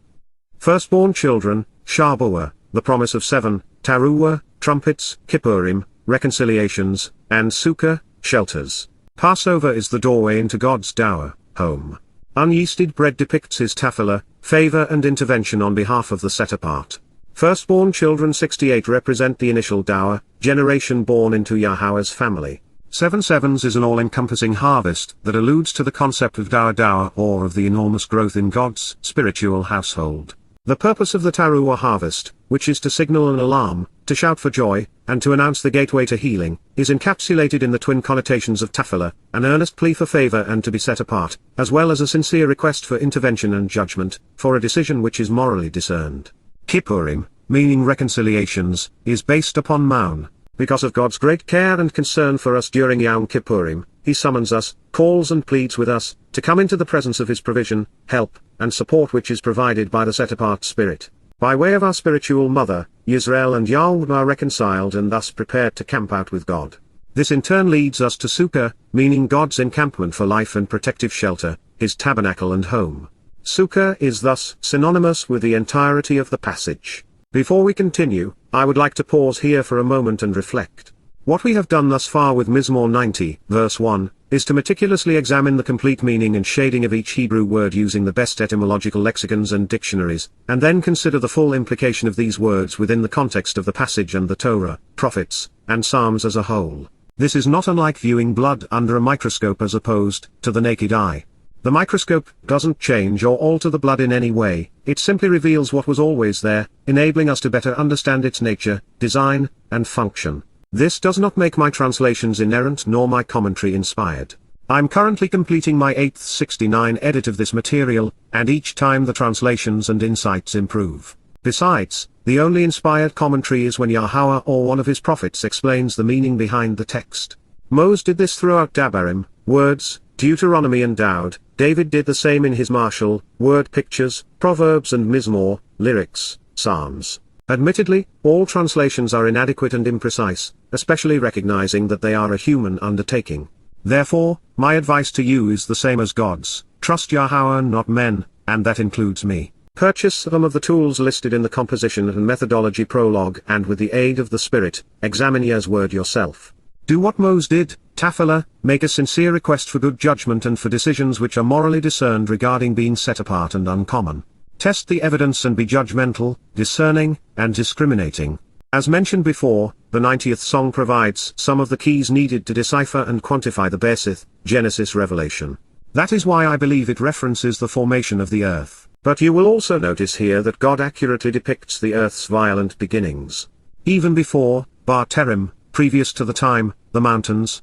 Firstborn children, Shabat, the promise of 7, Towrah, trumpets, Kippurim, reconciliations, and Sukkah, shelters. Passover is the doorway into God's dower, home. Unyeasted bread depicts his tafillah, favor and intervention on behalf of the set-apart. Firstborn children 68 represent the initial dower, generation born into Yahowah's family. 7 sevens is an all-encompassing harvest that alludes to the concept of dower or of the enormous growth in God's spiritual household. The purpose of the Towrah harvest, which is to signal an alarm, to shout for joy, and to announce the gateway to healing, is encapsulated in the twin connotations of tafillah, an earnest plea for favor and to be set apart, as well as a sincere request for intervention and judgment, for a decision which is morally discerned. Kippurim, meaning reconciliations, is based upon Maun. Because of God's great care and concern for us during Yom Kippurim, he summons us, calls and pleads with us, to come into the presence of his provision, help, and support which is provided by the set-apart Spirit. By way of our spiritual mother, Yisrael and Yahweh are reconciled and thus prepared to camp out with God. This in turn leads us to Sukkah, meaning God's encampment for life and protective shelter, his tabernacle and home. Sukkah is thus synonymous with the entirety of the passage. Before we continue, I would like to pause here for a moment and reflect. What we have done thus far with Mizmor 90, verse 1, is to meticulously examine the complete meaning and shading of each Hebrew word using the best etymological lexicons and dictionaries, and then consider the full implication of these words within the context of the passage and the Torah, prophets, and Psalms as a whole. This is not unlike viewing blood under a microscope as opposed to the naked eye. The microscope doesn't change or alter the blood in any way, it simply reveals what was always there, enabling us to better understand its nature, design, and function. This does not make my translations inerrant nor my commentary inspired. I'm currently completing my 8th 69 edit of this material, and each time the translations and insights improve. Besides, the only inspired commentary is when Yahowah or one of his prophets explains the meaning behind the text. Moses did this throughout Dabarim, words, Deuteronomy and Dowd. David did the same in his martial, word pictures, Proverbs and Mizmor, lyrics, Psalms. Admittedly, all translations are inadequate and imprecise, especially recognizing that they are a human undertaking. Therefore, my advice to you is the same as God's: trust Yahowah and not men, and that includes me. Purchase some of the tools listed in the composition and methodology prologue, and with the aid of the Spirit, examine Yah's word yourself. Do what Moses did, tafillah, make a sincere request for good judgment and for decisions which are morally discerned regarding being set apart and uncommon. Test the evidence and be judgmental, discerning, and discriminating. As mentioned before, the 90th song provides some of the keys needed to decipher and quantify the Bereshith, Genesis Revelation. That is why I believe it references the formation of the earth. But you will also notice here that God accurately depicts the earth's violent beginnings. Even before, Bar Terim, previous to the time, the mountains,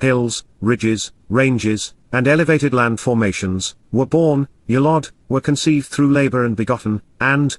hills, ridges, ranges, and elevated land formations, were born, Yelod, were conceived through labor and begotten, and,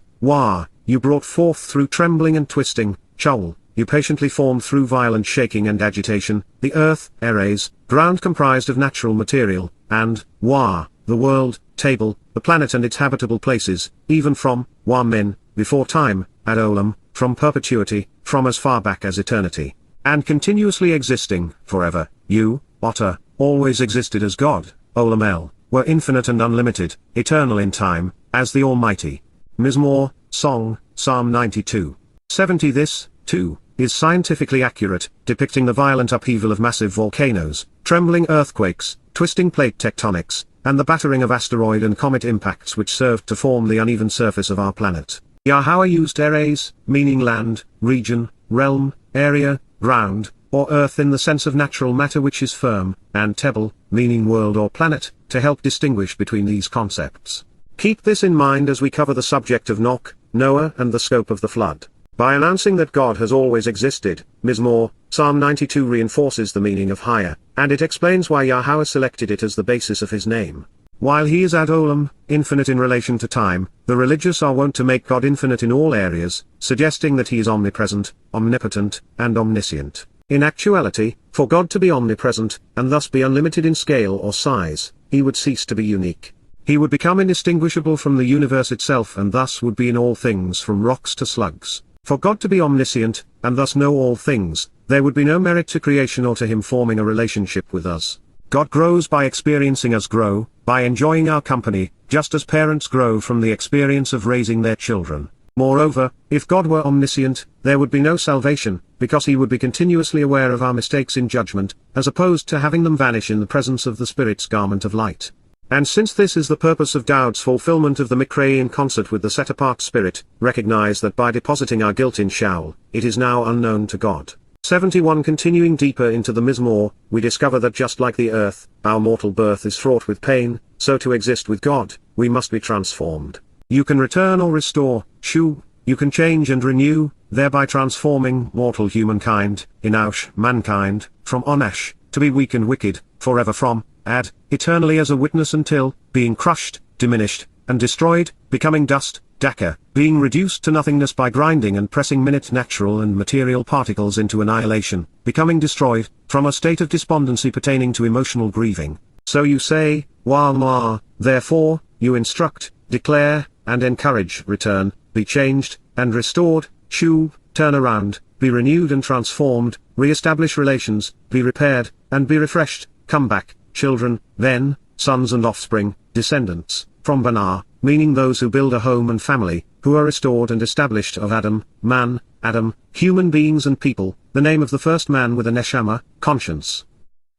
you brought forth through trembling and twisting, Chul, you patiently formed through violent shaking and agitation, the earth, Eres, ground comprised of natural material, and, the world, table, the planet and its habitable places, even from, Min, before time, ad olam, from perpetuity, from as far back as eternity, and continuously existing, forever, you, Otter, always existed as God, Olam, were infinite and unlimited, eternal in time, as the Almighty. Mizmor, Song, Psalm 92. 70. This, too, is scientifically accurate, depicting the violent upheaval of massive volcanoes, trembling earthquakes, twisting plate tectonics, and the battering of asteroid and comet impacts which served to form the uneven surface of our planet. Yahowah used Eres, meaning land, region, realm, area, ground, or earth in the sense of natural matter which is firm, and Tebel, meaning world or planet, to help distinguish between these concepts. Keep this in mind as we cover the subject of Noah and the scope of the flood. By announcing that God has always existed, Mizmor, Psalm 92 reinforces the meaning of Hayah, and it explains why Yahowah selected it as the basis of his name. While he is ad olam, infinite in relation to time, the religious are wont to make God infinite in all areas, suggesting that he is omnipresent, omnipotent, and omniscient. In actuality, for God to be omnipresent, and thus be unlimited in scale or size, he would cease to be unique. He would become indistinguishable from the universe itself and thus would be in all things from rocks to slugs. For God to be omniscient, and thus know all things, there would be no merit to creation or to him forming a relationship with us. God grows by experiencing us grow, by enjoying our company, just as parents grow from the experience of raising their children. Moreover, if God were omniscient, there would be no salvation, because he would be continuously aware of our mistakes in judgment, as opposed to having them vanish in the presence of the Spirit's garment of light. And since this is the purpose of Daud's fulfillment of the Mikra in concert with the set-apart Spirit, recognize that by depositing our guilt in Shaul, it is now unknown to God. 71 Continuing deeper into the Mizmor, we discover that just like the earth, our mortal birth is fraught with pain, so to exist with God, we must be transformed. You can return or restore, shu, you can change and renew, thereby transforming mortal humankind, inaush, mankind, from onash, to be weak and wicked, forever from, ad, eternally as a witness until, being crushed, diminished, and destroyed, becoming dust, daka, being reduced to nothingness by grinding and pressing minute natural and material particles into annihilation, becoming destroyed, from a state of despondency pertaining to emotional grieving. So you say, Wa, therefore, you instruct, declare, and encourage, return, be changed, and restored, shu, turn around, be renewed and transformed, re-establish relations, be repaired, and be refreshed, come back, children, then, sons and offspring, descendants, from Banar, meaning those who build a home and family, who are restored and established of Adam, man, Adam, human beings and people, the name of the first man with a neshama, conscience.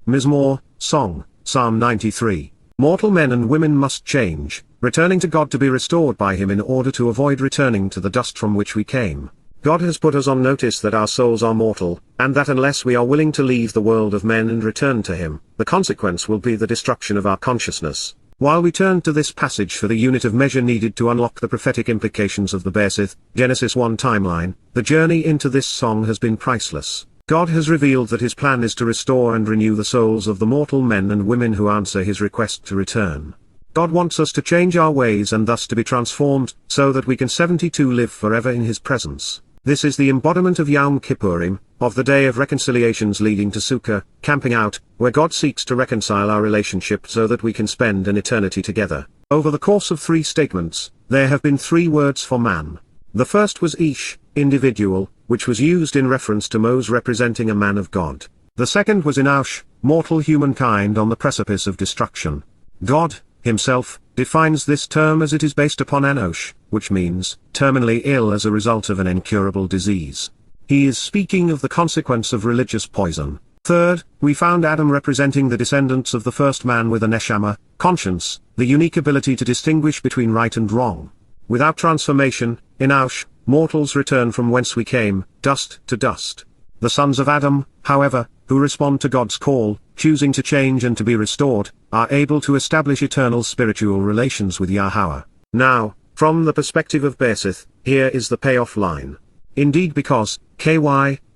Mizmor, Song, Psalm 93. Mortal men and women must change, returning to God to be restored by him in order to avoid returning to the dust from which we came. God has put us on notice that our souls are mortal, and that unless we are willing to leave the world of men and return to him, the consequence will be the destruction of our consciousness. While we turn to this passage for the unit of measure needed to unlock the prophetic implications of the Bereshith, Genesis 1 timeline, the journey into this song has been priceless. God has revealed that his plan is to restore and renew the souls of the mortal men and women who answer his request to return. God wants us to change our ways and thus to be transformed, so that we can 72 live forever in his presence. This is the embodiment of Yom Kippurim, of the day of reconciliations leading to Sukkah, camping out, where God seeks to reconcile our relationship so that we can spend an eternity together. Over the course of 3 statements, there have been 3 words for man. The first was ish, individual, which was used in reference to Moses representing a man of God. The second was inaush, mortal humankind on the precipice of destruction. God, himself, defines this term as it is based upon anosh, which means, terminally ill as a result of an incurable disease. He is speaking of the consequence of religious poison. Third, we found Adam representing the descendants of the first man with a neshama, conscience, the unique ability to distinguish between right and wrong. Without transformation, inaush, mortals return from whence we came, dust to dust. The sons of Adam, however, who respond to God's call, choosing to change and to be restored, are able to establish eternal spiritual relations with Yahowah. Now, from the perspective of Bereshith, here is the payoff line. Indeed because, ky,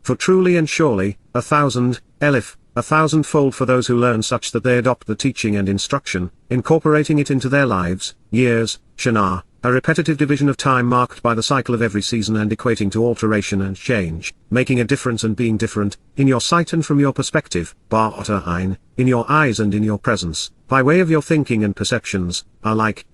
for truly and surely, 1,000, elif, 1,000-fold for those who learn such that they adopt the teaching and instruction, incorporating it into their lives, years, shana, a repetitive division of time marked by the cycle of every season and equating to alteration and change, making a difference and being different, in your sight and from your perspective, in your eyes and in your presence, by way of your thinking and perceptions, are like,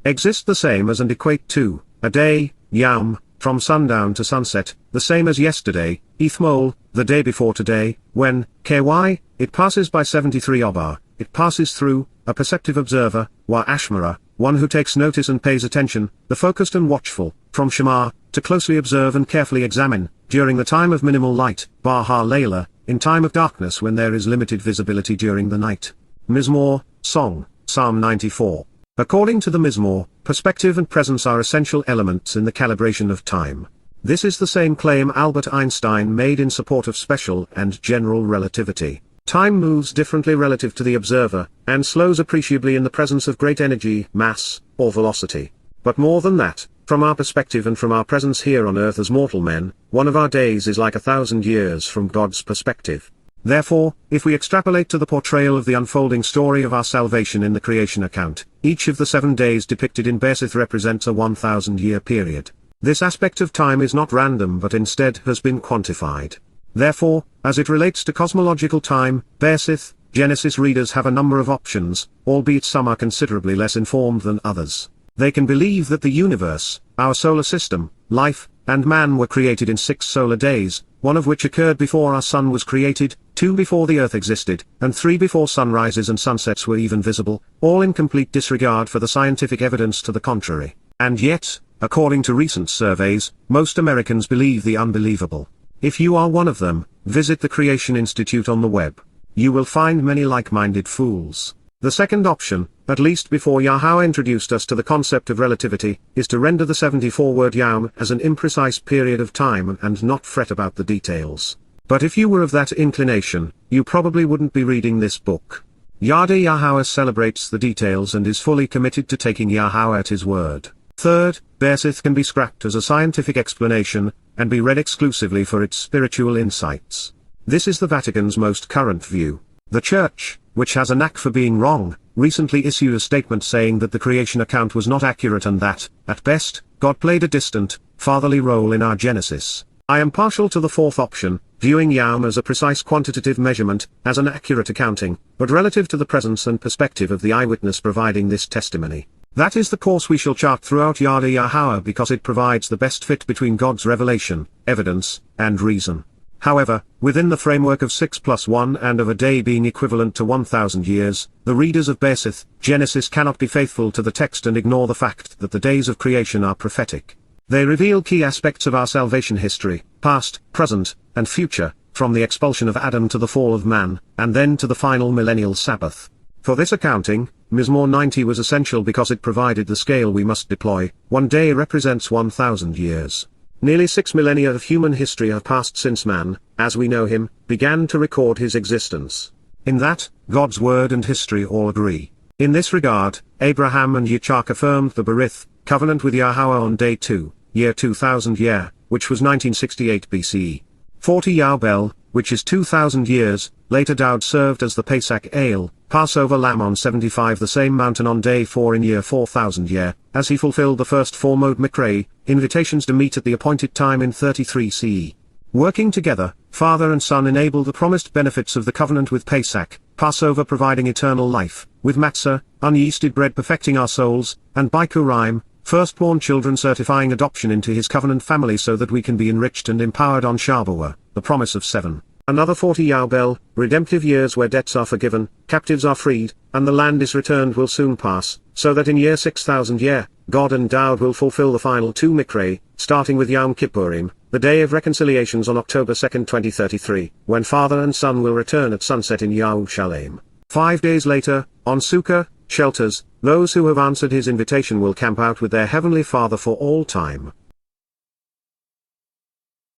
exist the same as and equate to, a day, yowm, from sundown to sunset, the same as yesterday, ethmol, the day before today, when, ky, it passes by 73 obar, it passes through, a perceptive observer, wa ashmara, one who takes notice and pays attention, the focused and watchful, from shema, to closely observe and carefully examine, during the time of minimal light, ha layla, in time of darkness when there is limited visibility during the night. Mizmor, Song, Psalm 94. According to the Mizmor, perspective and presence are essential elements in the calibration of time. This is the same claim Albert Einstein made in support of special and general relativity. Time moves differently relative to the observer, and slows appreciably in the presence of great energy, mass, or velocity. But more than that, from our perspective and from our presence here on earth as mortal men, one of our days is like 1,000 years from God's perspective. Therefore, if we extrapolate to the portrayal of the unfolding story of our salvation in the creation account, each of the 7 days depicted in Bereshith represents a 1,000-year period. This aspect of time is not random but instead has been quantified. Therefore, as it relates to cosmological time, Bereshith, Genesis readers have a number of options, albeit some are considerably less informed than others. They can believe that the universe, our solar system, life, and man were created in 6 solar days, 1 of which occurred before our sun was created, 2 before the earth existed, and 3 before sunrises and sunsets were even visible, all in complete disregard for the scientific evidence to the contrary. And yet, according to recent surveys, most Americans believe the unbelievable. If you are one of them, visit the Creation Institute on the web. You will find many like-minded fools. The second option, at least before Yahowah introduced us to the concept of relativity, is to render the 74-word yowm as an imprecise period of time and not fret about the details. But if you were of that inclination, you probably wouldn't be reading this book. Yada Yahowah celebrates the details and is fully committed to taking Yahowah at his word. Third, Bereshith can be scrapped as a scientific explanation, and be read exclusively for its spiritual insights. This is the Vatican's most current view. The Church, which has a knack for being wrong, recently issued a statement saying that the creation account was not accurate and that, at best, God played a distant, fatherly role in our Genesis. I am partial to the fourth option, viewing yowm as a precise quantitative measurement, as an accurate accounting, but relative to the presence and perspective of the eyewitness providing this testimony. That is the course we shall chart throughout Yada Yahowah because it provides the best fit between God's revelation, evidence, and reason. However, within the framework of 6 plus 1 and of a day being equivalent to 1,000 years, the readers of Bereshith, Genesis cannot be faithful to the text and ignore the fact that the days of creation are prophetic. They reveal key aspects of our salvation history, past, present, and future, from the expulsion of Adam to the fall of man, and then to the final millennial Sabbath. For this accounting, Mizmor 90 was essential because it provided the scale we must deploy. 1 day represents 1,000 years. Nearly 6 millennia of human history have passed since man, as we know him, began to record his existence. In that, God's word and history all agree. In this regard, Abraham and Yitzchak affirmed the Berith, covenant with Yahowah on day 2, year 2000 year, which was 1968 BCE. 40 Yowbel, which is 2,000 years, later Daud served as the Pesach Ale, Passover lamb on 75 the same mountain on day 4 in year 4000 year, as he fulfilled the first 4 Mod Mikrei, invitations to meet at the appointed time in 33 CE. Working together, Father and Son enabled the promised benefits of the covenant with Pesach, Passover providing eternal life, with Matzah, unyeasted bread perfecting our souls, and Bikurim, firstborn children certifying adoption into his covenant family so that we can be enriched and empowered on Shabat, the promise of 7. Another 40 Yowbel, redemptive years where debts are forgiven, captives are freed, and the land is returned will soon pass, so that in year 6000 year, God and Daud will fulfill the final 2 Mikrei, starting with Yom Kippurim, the day of reconciliations on October 2, 2033, when Father and Son will return at sunset in Yerushalayim. 5 days later, on Sukkah, shelters, those who have answered his invitation will camp out with their heavenly Father for all time.